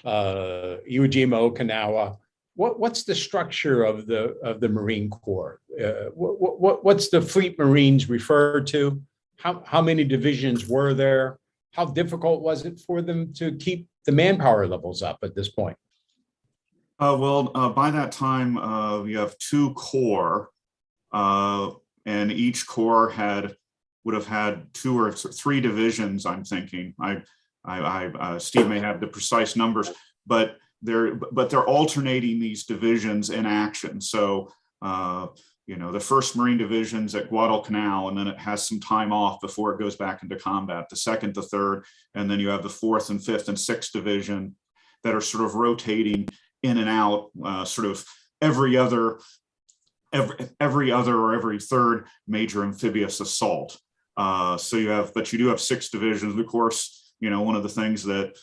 Iwo Jima, Okinawa, what's the structure of the Marine Corps? What's the Fleet Marines referred to? How many divisions were there? How difficult was it for them to keep the manpower levels up at this point? By that time, we have 2 corps, and each corps would have had 2 or 3 divisions, I'm thinking. Steve may have the precise numbers, but they're alternating these divisions in action. So the first Marine Division's at Guadalcanal, and then it has some time off before it goes back into combat. The second, the third, and then you have the fourth and fifth and sixth division that are sort of rotating in and out, sort of every other or every third major amphibious assault. So you do have six divisions. Of course, one of the things that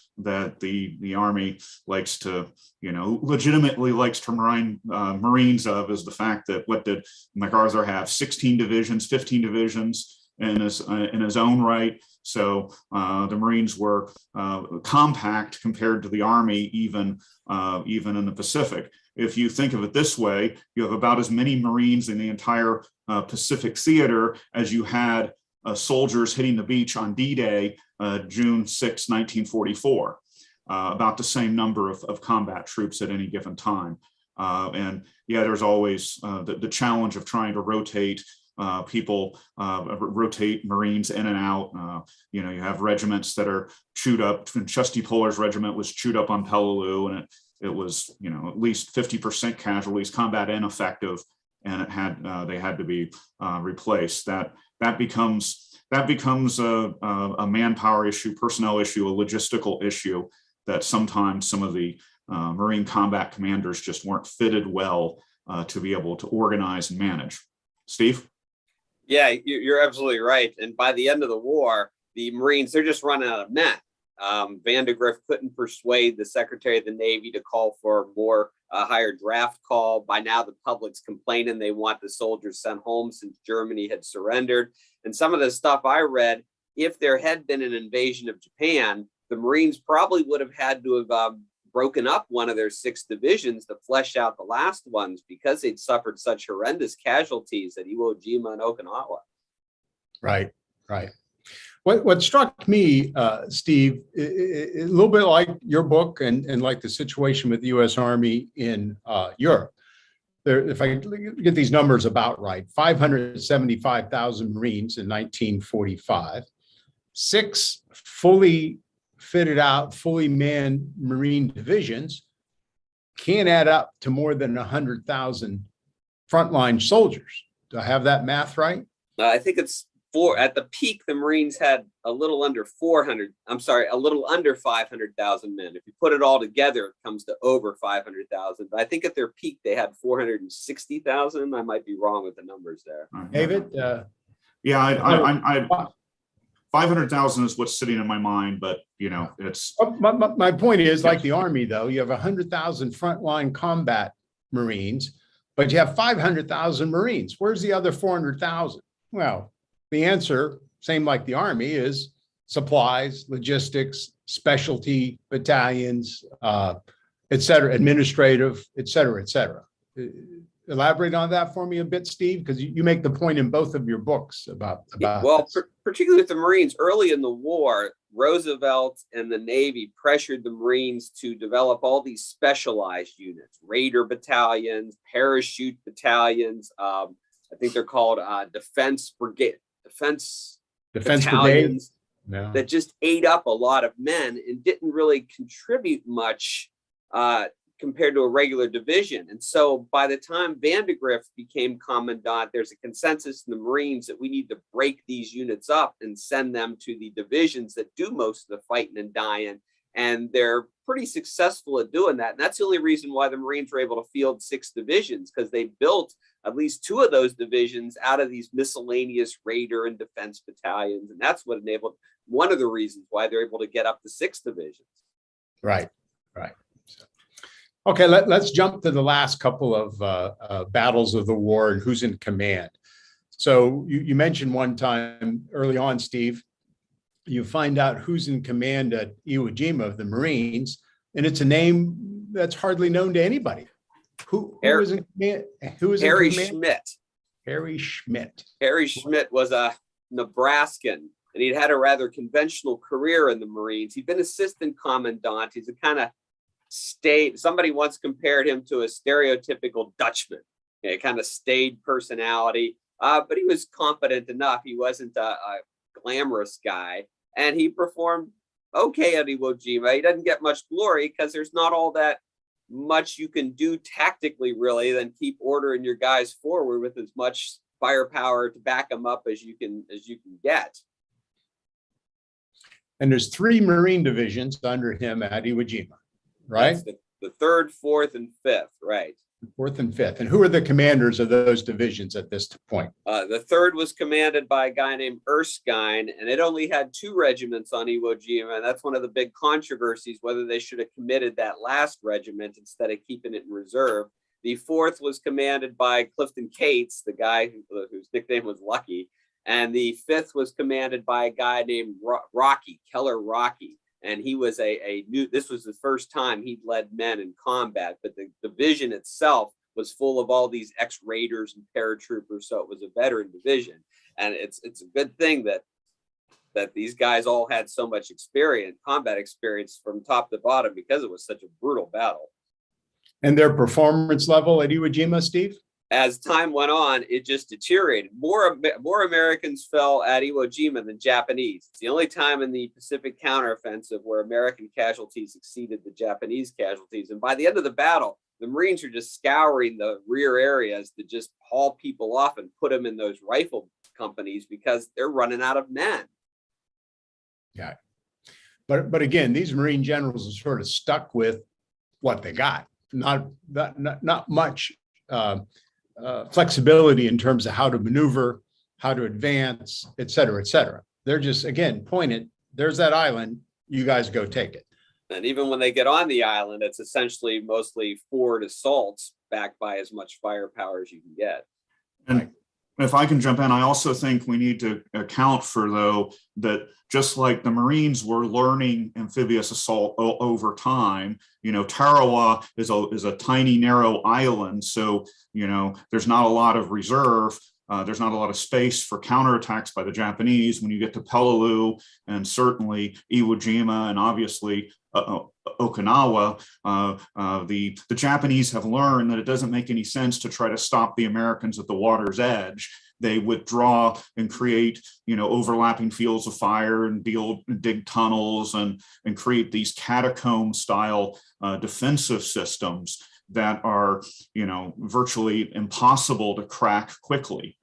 the Army likes to, legitimately likes to remind Marines of is the fact that what did MacArthur have? 16 divisions, 15 divisions in his own right. So the Marines were compact compared to the Army, even in the Pacific. If you think of it this way, you have about as many Marines in the entire Pacific theater as you had soldiers hitting the beach on D-Day, June 6, 1944. About the same number of combat troops at any given time. And yeah, there's always the challenge of trying to rotate rotate Marines in and out. You have regiments that are chewed up. Chesty Puller's regiment was chewed up on Peleliu, and it was, at least 50% casualties, combat ineffective, and they had to be replaced. That becomes a manpower issue, personnel issue, a logistical issue that sometimes some of the Marine combat commanders just weren't fitted well to be able to organize and manage. Steve? Yeah, you're absolutely right. And by the end of the war, the Marines, they're just running out of men. Vandegrift couldn't persuade the Secretary of the Navy to call for more higher draft call. By now, the public's complaining they want the soldiers sent home since Germany had surrendered. And some of the stuff I read, if there had been an invasion of Japan, the Marines probably would have had to have broken up one of their six divisions to flesh out the last ones because they'd suffered such horrendous casualties at Iwo Jima and Okinawa. Right. What struck me, Steve, a little bit like your book and like the situation with the U.S. Army in Europe. If I get these numbers about right, 575,000 Marines in 1945, 6 fully fitted out, fully manned Marine divisions can't add up to more than 100,000 frontline soldiers. Do I have that math right? I think it's at the peak, the Marines had a little under 500,000 men. If you put it all together, it comes to over 500,000. But I think at their peak, they had 460,000. I might be wrong with the numbers there. David? Yeah, 500,000 is what's sitting in my mind, but it's. My point is, like the Army, though, you have 100,000 frontline combat Marines, but you have 500,000 Marines. Where's the other 400,000? Well, the answer, same like the Army, is supplies, logistics, specialty battalions, et cetera, administrative, et cetera, et cetera. Elaborate on that for me a bit, Steve, because you make the point in both of your books about well, particularly with the Marines early in the war, Roosevelt and the Navy pressured the Marines to develop all these specialized units, Raider battalions, parachute battalions. I think they're called defense battalions that just ate up a lot of men and didn't really contribute much compared to a regular division. And so by the time Vandegrift became commandant, there's a consensus in the Marines that we need to break these units up and send them to the divisions that do most of the fighting and dying. And they're pretty successful at doing that. And that's the only reason why the Marines were able to field 6 divisions, because they built at least 2 of those divisions out of these miscellaneous Raider and defense battalions. And that's what enabled one of the reasons why they're able to get up to 6 divisions. Right. So, okay, let's jump to the last couple of battles of the war and who's in command. So you mentioned one time early on, Steve, you find out who's in command at Iwo Jima of the Marines, and it's a name that's hardly known to anybody. Who was in command? Harry Schmidt. Harry Schmidt. Harry Schmidt was a Nebraskan, and he'd had a rather conventional career in the Marines. He'd been assistant commandant. He's a kind of somebody once compared him to a stereotypical Dutchman, a kind of staid personality, but he was competent enough. He wasn't a glamorous guy, and he performed okay at Iwo Jima. He doesn't get much glory because there's not all that much you can do tactically really than keep ordering your guys forward with as much firepower to back them up as you can get. And there's 3 Marine divisions under him at Iwo Jima, right? That's the 3rd, 4th, and 5th, right? 4th and 5th. And who are the commanders of those divisions at this point? The 3rd was commanded by a guy named Erskine, and it only had 2 regiments on Iwo Jima, and that's one of the big controversies, whether they should have committed that last regiment instead of keeping it in reserve. The 4th was commanded by Clifton Cates, the guy whose nickname was Lucky, and the 5th was commanded by a guy named Keller Rocky. And he was this was the first time he'd led men in combat, but the division itself was full of all these ex-raiders and paratroopers. So it was a veteran division. And it's a good thing that these guys all had so much experience, combat experience from top to bottom, because it was such a brutal battle. And their performance level at Iwo Jima, Steve? As time went on, it just deteriorated. More Americans fell at Iwo Jima than Japanese. It's the only time in the Pacific counteroffensive where American casualties exceeded the Japanese casualties. And by the end of the battle, the Marines are just scouring the rear areas to just haul people off and put them in those rifle companies because they're running out of men. Yeah. But again, these Marine generals are sort of stuck with what they got. Not much flexibility in terms of how to maneuver, how to advance, et cetera, et cetera. They're just, again, pointed, there's that island, you guys go take it. And even when they get on the island, it's essentially mostly forward assaults backed by as much firepower as you can get. And if I can jump in, I also think we need to account for, though, that just like the Marines were learning amphibious assault over time, Tarawa is a tiny, narrow island. So, there's not a lot of reserve. There's not a lot of space for counterattacks by the Japanese. When you get to Peleliu and certainly Iwo Jima and obviously Okinawa, the Japanese have learned that it doesn't make any sense to try to stop the Americans at the water's edge. They withdraw and create, overlapping fields of fire and dig tunnels and create these catacomb-style defensive systems that are, virtually impossible to crack quickly.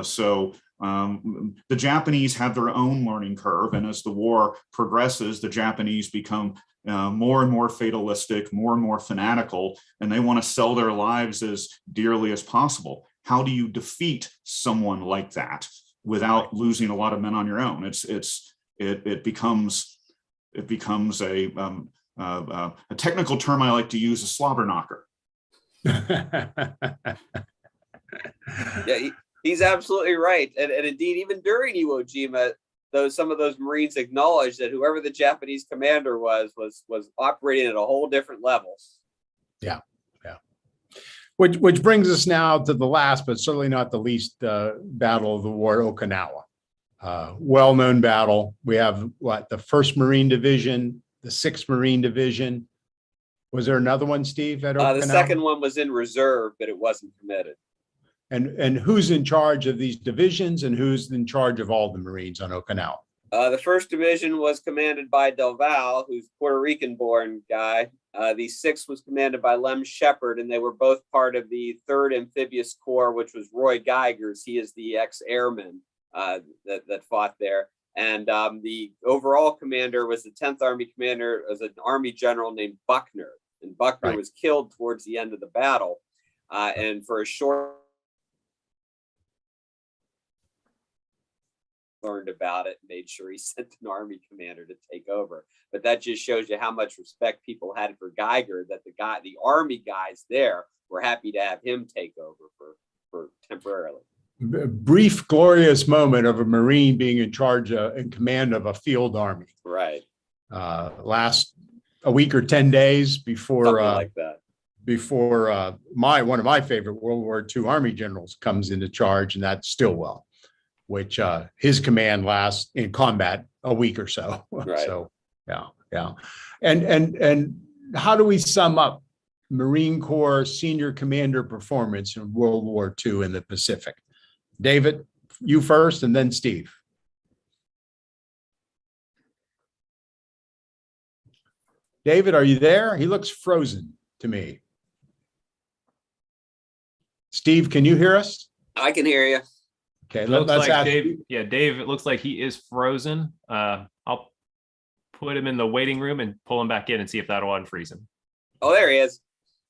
So the Japanese have their own learning curve, and as the war progresses, the Japanese become more and more fatalistic, more and more fanatical, and they want to sell their lives as dearly as possible. How do you defeat someone like that without losing a lot of men on your own? It becomes a technical term I like to use, a slobber knocker. Yeah, he's absolutely right. And indeed, even during Iwo Jima, some of those Marines acknowledged that whoever the Japanese commander was operating at a whole different level. Yeah. Which brings us now to the last, but certainly not the least, battle of the war, Okinawa. Well-known battle. We have the 1st Marine Division, the 6th Marine Division. Was there another one, Steve, at Okinawa? The 2nd one was in reserve, but it wasn't committed. And who's in charge of these divisions, and who's in charge of all the Marines on Okinawa? The 1st Division was commanded by De Vallee, who's Puerto Rican-born guy. The 6th was commanded by Lem Shepard, and they were both part of the 3rd Amphibious Corps, which was Roy Geiger's. He is the ex-airman that fought there. And the overall commander was the 10th Army commander, was an Army general named Buckner. And Buckner was killed towards the end of the battle. And for a short learned about it, made sure he sent an Army commander to take over. But that just shows you how much respect people had for Geiger, that the Army guys there were happy to have him take over for temporarily. Brief, glorious moment of a Marine being in charge, in command of a field army. Right. Last a week or 10 days before, something like that. Before one of my favorite World War II Army generals comes into charge, and that's Stilwell, which his command lasts in combat a week or so. Right. So, yeah. And how do we sum up Marine Corps senior commander performance in World War II in the Pacific? David, you first, and then Steve. David, are you there? He looks frozen. to me. Steve, can you hear us? I can hear you. Okay, It looks let's like ask. Dave. Yeah, Dave. It looks like he is frozen. I'll put him in the waiting room and pull him back in and see if that'll unfreeze him. Oh, there he is.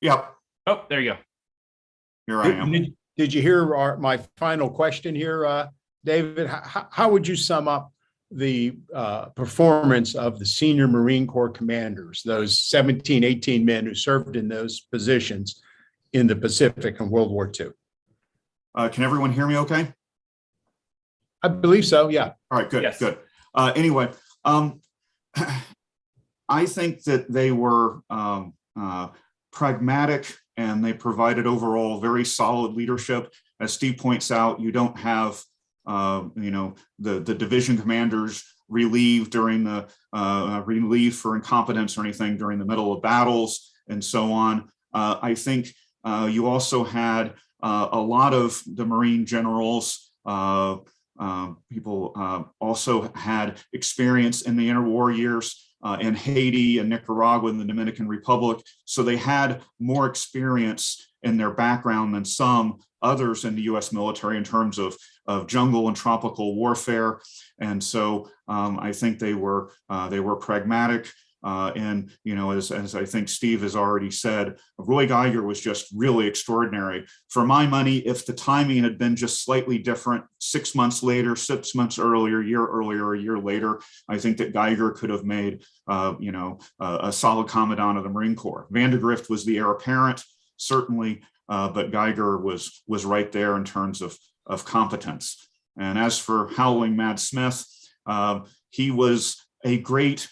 Yep, Oh, there you go. here I am. Did you hear my final question here, David? How would you sum up the performance of the senior Marine Corps commanders, those 17, 18 men who served in those positions in the Pacific in World War II? Can everyone hear me okay? I believe so, yeah. All right, good, Yes. good. Anyway, I think that they were pragmatic and they provided overall very solid leadership. As Steve points out, you don't have, the division commanders relieved during the relieved for incompetence or anything during the middle of battles and so on. I think you also had a lot of the Marine generals. People also had experience in the interwar years in Haiti and Nicaragua and the Dominican Republic. So they had more experience in their background than some others in the US military in terms of jungle and tropical warfare. And so I think they were pragmatic. And, as I think Steve has already said, Roy Geiger was just really extraordinary. For my money, if the timing had been just slightly different, 6 months later, 6 months earlier, a year later, I think that Geiger could have made, a solid commandant of the Marine Corps. Vandegrift was the heir apparent, certainly, but Geiger was right there in terms of competence. And as for Howling Mad Smith, he was a great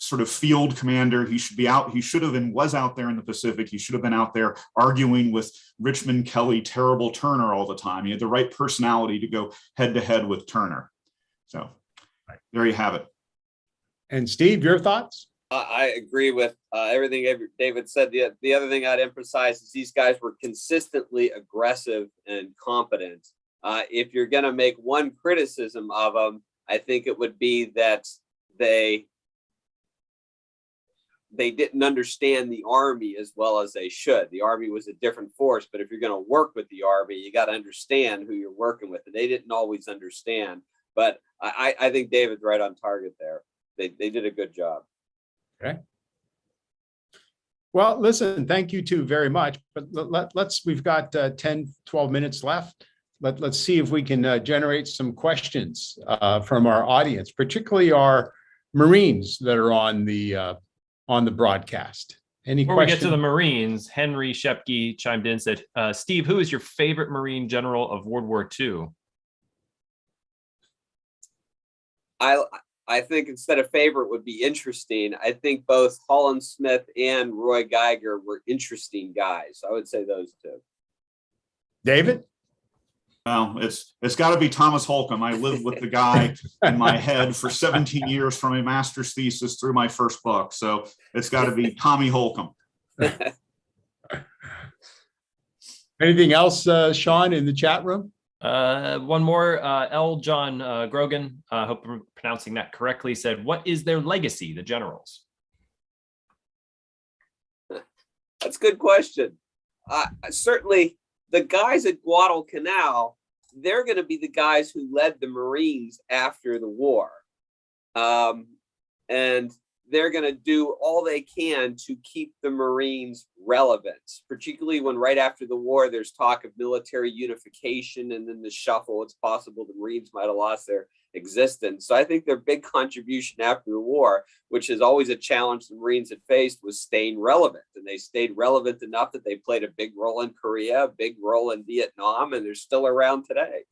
sort of field commander. He should have and was out there in the Pacific. He should have been out there arguing with Richmond, Kelly, terrible Turner all the time. He had the right personality to go head to head with Turner. So there you have it. And Steve, your thoughts? I agree with everything David said. The other thing I'd emphasize is these guys were consistently aggressive and competent. If you're going to make one criticism of them, I think it would be that they didn't understand the Army as well as they should. The Army was a different force, but if you're going to work with the Army, you got to understand who you're working with. And they didn't always understand. But I think David's right on target there. They did a good job. Okay. Well, listen, thank you two very much. But we've got 10, 12 minutes left. Let's see if we can generate some questions from our audience, particularly our Marines that are on the broadcast. Any Before questions? we get to the Marines, Henry Shepke chimed in, said, Steve, who is your favorite Marine general of World War II? I think instead of favorite would be interesting. I think both Holland Smith and Roy Geiger were interesting guys. I would say those two. David? Well, it's got to be Thomas Holcomb. I lived with the guy in my head for 17 years from a master's thesis through my first book. So it's got to be Tommy Holcomb. Anything else, Sean, in the chat room? One more, L. John Grogan, I hope I'm pronouncing that correctly, said, what is their legacy, the generals? That's a good question. Certainly, the guys at Guadalcanal, they're going to be the guys who led the Marines after the war. And they're going to do all they can to keep the Marines relevant, particularly when right after the war, there's talk of military unification and then the shuffle. It's possible the Marines might have lost their existence. So I think their big contribution after the war, which is always a challenge the Marines had faced, was staying relevant. And they stayed relevant enough that they played a big role in Korea, a big role in Vietnam, and they're still around today.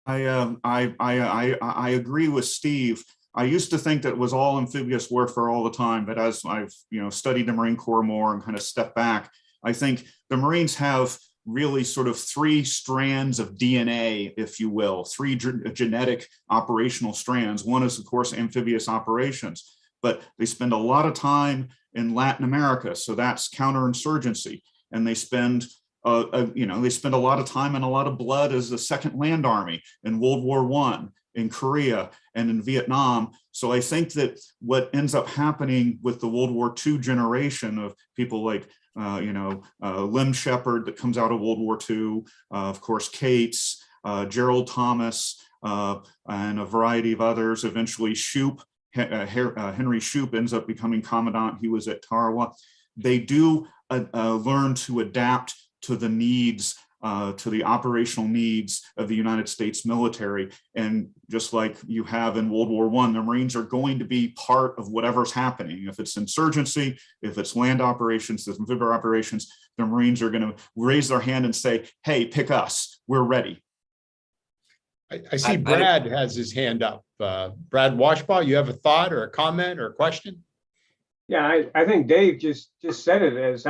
I agree with Steve. I used to think that it was all amphibious warfare all the time, but as I've studied the Marine Corps more and kind of stepped back, I think the Marines have really sort of three strands of DNA, if you will, three genetic operational strands. One is, of course, amphibious operations, but they spend a lot of time in Latin America, so that's counterinsurgency, and they spend they spend a lot of time and a lot of blood as the Second Land Army in World War I. in Korea and in Vietnam. So I think that what ends up happening with the World War II generation of people like, Lem Shepard that comes out of World War II, of course, Cates, Gerald Thomas, and a variety of others. Eventually, Henry Shoup ends up becoming commandant. He was at Tarawa. They do learn to adapt to the needs, to the operational needs of the United States military. And just like you have in World War I, the Marines are going to be part of whatever's happening. If it's insurgency, if it's land operations, if it's amphibious operations, the Marines are going to raise their hand and say, hey, pick us, we're ready. I see Brad has his hand up. Brad Washbaugh, you have a thought or a comment or a question? Yeah, I think Dave just said it as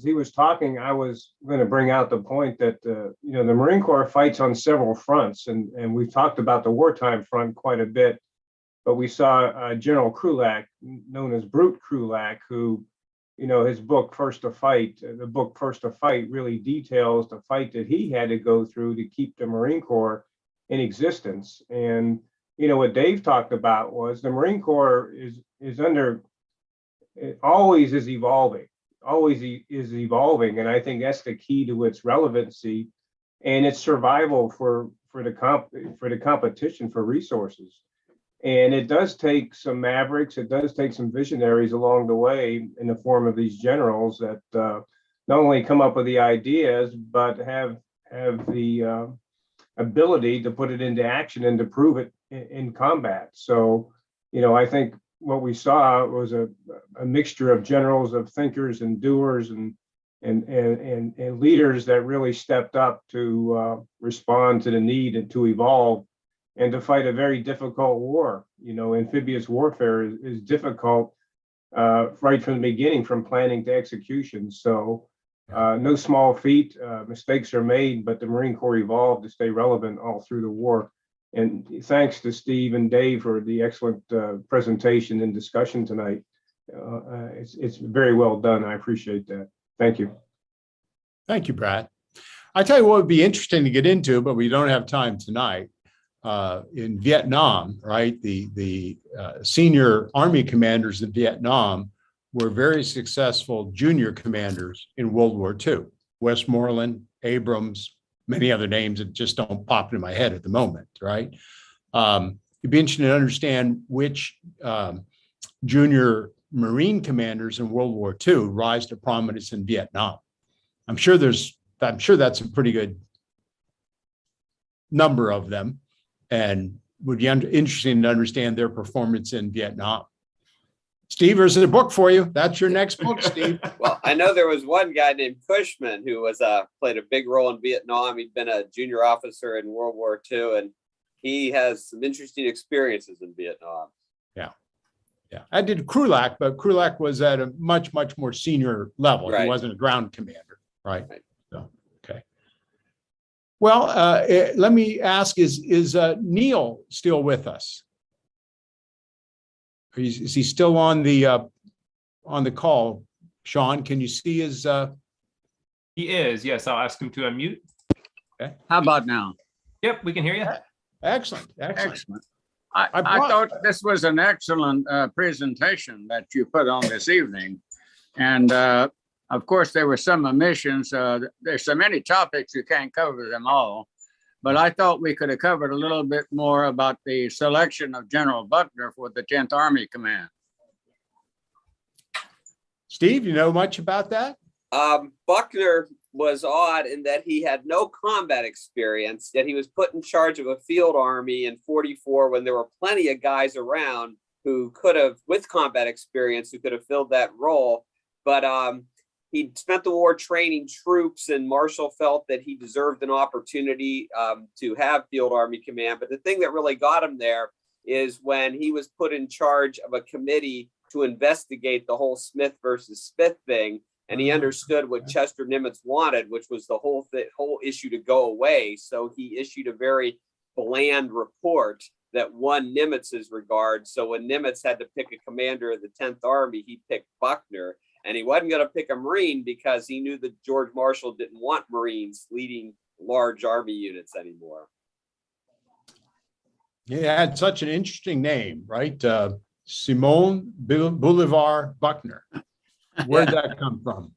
he was talking. I was going to bring out the point that the Marine Corps fights on several fronts, and we've talked about the wartime front quite a bit. But we saw General Krulak, known as Brute Krulak, who, his book First to Fight, really details the fight that he had to go through to keep the Marine Corps in existence. And what Dave talked about was the Marine Corps is under. It always is evolving, and I think that's the key to its relevancy and its survival for the competition for resources. And it does take some mavericks, it does take some visionaries along the way in the form of these generals that not only come up with the ideas but have the ability to put it into action and to prove it in combat. So, I think what we saw was a mixture of generals, of thinkers and doers and leaders that really stepped up to respond to the need and to evolve and to fight a very difficult war. Amphibious warfare is difficult right from the beginning, from planning to execution. So no small feat, mistakes are made, but the Marine Corps evolved to stay relevant all through the war. And thanks to Steve and Dave for the excellent presentation and discussion tonight. It's very well done. I appreciate that. Thank you. Thank you, Brad. I tell you what would be interesting to get into, but we don't have time tonight. In Vietnam, right? The senior Army commanders in Vietnam were very successful junior commanders in World War II. Westmoreland, Abrams, many other names that just don't pop into my head at the moment, right? It'd be interesting to understand which junior Marine commanders in World War II rise to prominence in Vietnam. I'm sure that's a pretty good number of them, and would be interesting to understand their performance in Vietnam. Steve, there's a book for you. That's your next book, Steve. Well, I know there was one guy named Cushman who was played a big role in Vietnam. He'd been a junior officer in World War II, and he has some interesting experiences in Vietnam. Yeah. I did Krulak, but Krulak was at a much, much more senior level. Right. He wasn't a ground commander, right? Right. So, okay. Well, let me ask, is Neil still with us? Is he still on the call? Sean, can you see his? He is. Yes, I'll ask him to unmute. Okay. How about now? Yep, we can hear you. Excellent. I thought this was an excellent presentation that you put on this evening. And of course, there were some omissions. There's so many topics, you can't cover them all. But I thought we could have covered a little bit more about the selection of General Buckner for the 10th Army Command. Steve, you know much about that? Buckner was odd in that he had no combat experience, yet he was put in charge of a field army in 44 when there were plenty of guys around who could have, with combat experience, who could have filled that role. But he spent the war training troops, and Marshall felt that he deserved an opportunity to have field army command. But the thing that really got him there is when he was put in charge of a committee to investigate the whole Smith versus Smith thing. And he understood what Chester Nimitz wanted, which was the whole issue to go away. So he issued a very bland report that won Nimitz's regard. So when Nimitz had to pick a commander of the 10th Army, he picked Buckner. And he wasn't going to pick a Marine because he knew that George Marshall didn't want Marines leading large Army units anymore. He had such an interesting name, right? Simon Bolivar Buckner. Where'd that come from?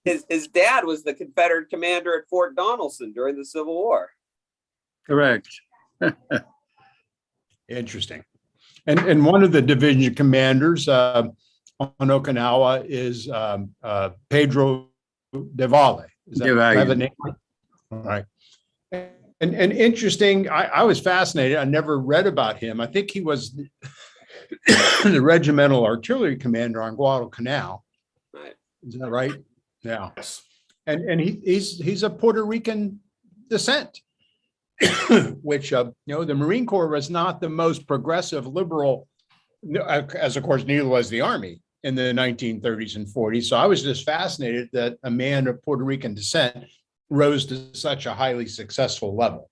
His dad was the Confederate commander at Fort Donelson during the Civil War. Correct. Interesting. And one of the division commanders on Okinawa is Pedro De Vallee. Is that De Vallee. the name? All right. And interesting, I was fascinated. I never read about him. I think he was the regimental artillery commander on Guadalcanal. Right. Is that right? Yeah. Yes. And he's of Puerto Rican descent, which the Marine Corps was not the most progressive liberal, as of course neither was the Army in the 1930s and 40s. So I was just fascinated that a man of Puerto Rican descent rose to such a highly successful level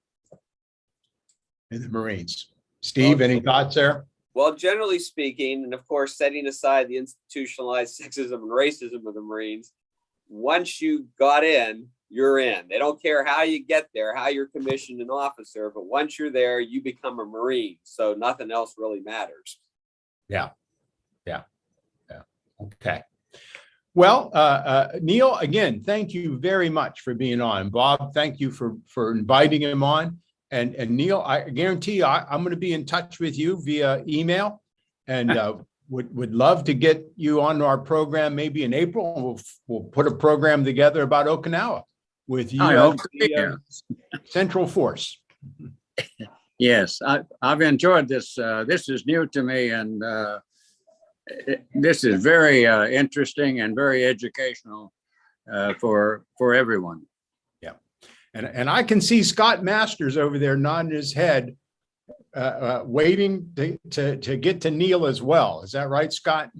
in the Marines. Steve, any thoughts there? Well, generally speaking, and of course, setting aside the institutionalized sexism and racism of the Marines, once you got in, you're in. They don't care how you get there, how you're commissioned an officer, but once you're there, you become a Marine. So nothing else really matters. Yeah. Okay. Well, Neil, again, thank you very much for being on. Bob, thank you for inviting him on. And Neil, I guarantee you, I'm going to be in touch with you via email, and would love to get you on our program maybe in April. We'll put a program together about Okinawa with you as the Central Force. Yes, I've enjoyed this. This is new to me, and this is very interesting and very educational for everyone. Yeah, and I can see Scott Masters over there nodding his head, waiting to get to Neil as well. Is that right, Scott?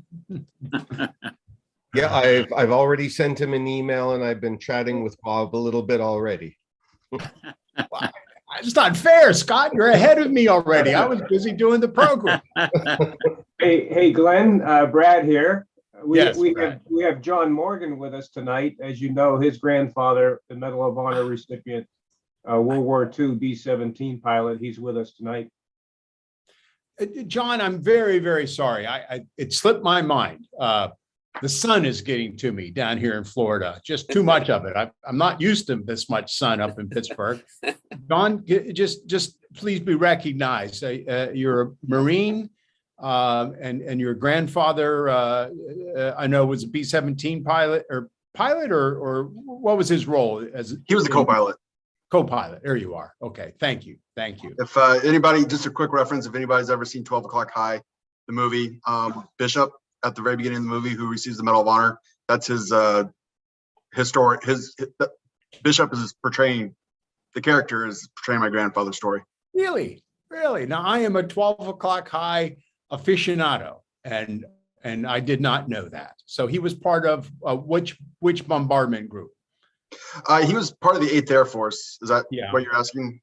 Yeah, I've already sent him an email, and I've been chatting with Bob a little bit already. Wow. It's not fair, Scott. You're ahead of me already. I was busy doing the program. Hey, Glenn, Brad here. Yes, we Brad. have John Morgan with us tonight. As you know, his grandfather, the Medal of Honor recipient, World War II B-17 pilot. He's with us tonight. John, I'm very, very sorry. It slipped my mind. The sun is getting to me down here in Florida. Just too much of it. I'm not used to this much sun up in Pittsburgh. John, just please be recognized. You're a Marine, and your grandfather, I know, was a B-17 pilot, or what was his role? He was a co-pilot. Co-pilot. There you are. Okay. Thank you. If anybody, just a quick reference, if anybody's ever seen 12 O'Clock High, the movie, Bishop at the very beginning of the movie, who receives the Medal of Honor, that's his Bishop is portraying, the character is portraying my grandfather's story. Really? Now I am a 12 O'Clock High aficionado, and I did not know that. So he was part of which bombardment group? He was part of the 8th Air Force. Is that what you're asking?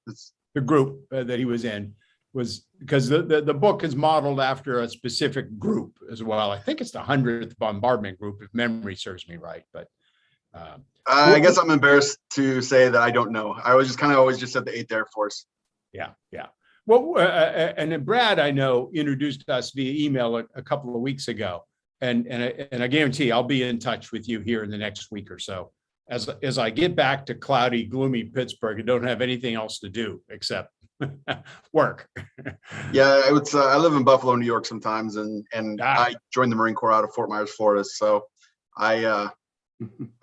The group that he was in was, because the book is modeled after a specific group as well. I think it's the 100th bombardment group, if memory serves me right. But I guess I'm embarrassed to say that I don't know. I was just always just said the 8th Air Force. Yeah. Well, and then Brad, I know, introduced us via email a couple of weeks ago, and I guarantee I'll be in touch with you here in the next week or so. As I get back to cloudy, gloomy Pittsburgh, I don't have anything else to do except work. Yeah, I live in Buffalo, New York sometimes, and I joined the Marine Corps out of Fort Myers, Florida. So I'm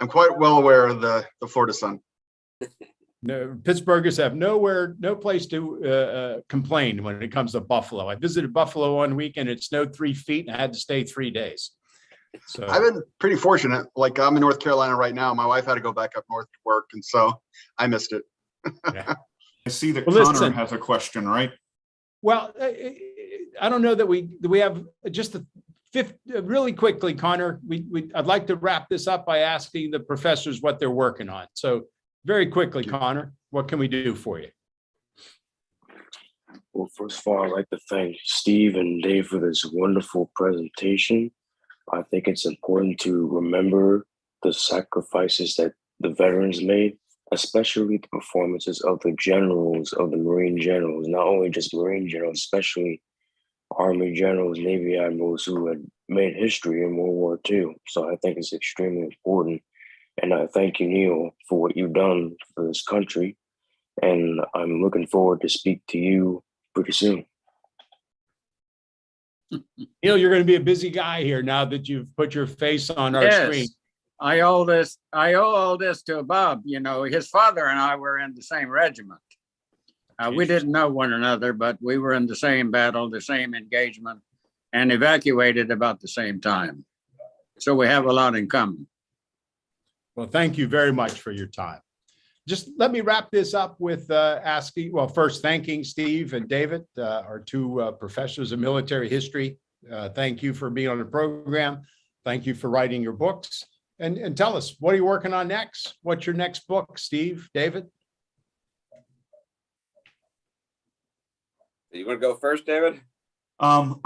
quite well aware of the Florida sun. No, Pittsburghers have no place to complain when it comes to Buffalo. I visited Buffalo one weekend. It snowed 3 feet and I had to stay 3 days. So I've been pretty fortunate. Like, I'm in North Carolina right now. My wife had to go back up north to work, and so I missed it. Yeah. I see that Well, Connor listen. has a question, right? Well, I don't know that we have just the fifth really quickly, Connor. I'd like to wrap this up by asking the professors what they're working on. So very quickly, Connor, what can we do for you? Well, first of all, I'd like to thank Steve and Dave for this wonderful presentation. I think it's important to remember the sacrifices that the veterans made especially the performances of the generals, of the Marine generals, not only just Marine generals, especially Army generals, Navy admirals who had made history in World War II. So I think it's extremely important. And I thank you, Neil, for what you've done for this country. And I'm looking forward to speak to you pretty soon. Neil, you're going to be a busy guy here now that you've put your face on our screen. I owe all this to Bob. You know, his father and I were in the same regiment. We didn't know one another, but we were in the same battle, the same engagement, and evacuated about the same time. So we have a lot in common. Well, thank you very much for your time. Just let me wrap this up with asking, well, first thanking Steve and David, our two professors of military history. Thank you for being on the program. Thank you for writing your books. And tell us, what are you working on next? What's your next book, Steve, David? You want to go first, David? I'm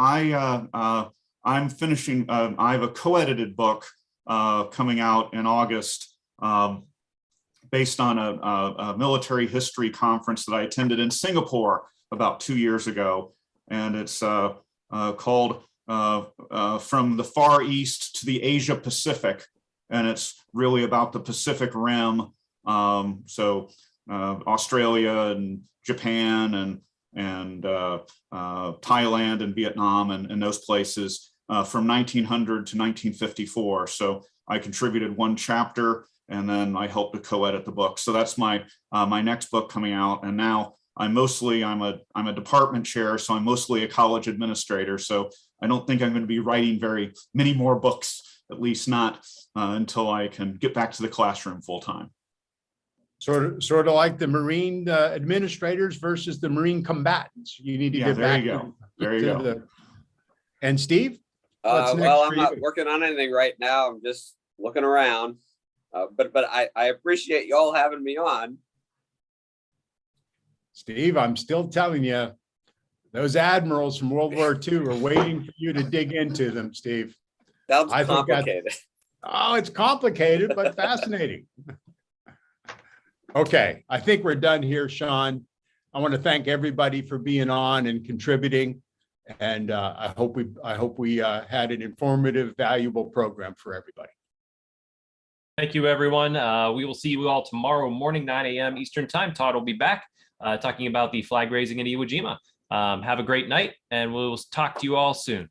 finishing. I have a co-edited book coming out in August, based on a military history conference that I attended in Singapore about 2 years ago, and it's called "From the Far East to the Asia Pacific," and it's really about the Pacific Rim. So Australia and Japan and Thailand and Vietnam and those places from 1900 to 1954. So I contributed one chapter, and then I helped to co-edit the book. So that's my my next book coming out. And now I'm a department chair, so I'm mostly a college administrator. So I don't think I'm going to be writing very many more books, at least not until I can get back to the classroom full time. Sort of like the Marine administrators versus the Marine combatants. You need to get there back. You go. There you go. And Steve? Well, I'm not working on anything right now. I'm just looking around. But I appreciate you all having me on. Steve, I'm still telling you, those admirals from World War II are waiting for you to dig into them, Steve. Sounds complicated. Oh, it's complicated, but fascinating. Okay, I think we're done here, Sean. I want to thank everybody for being on and contributing. And I hope we had an informative, valuable program for everybody. Thank you, everyone. We will see you all tomorrow morning, 9 a.m. Eastern time. Todd will be back talking about the flag raising in Iwo Jima. Have a great night, and we'll talk to you all soon.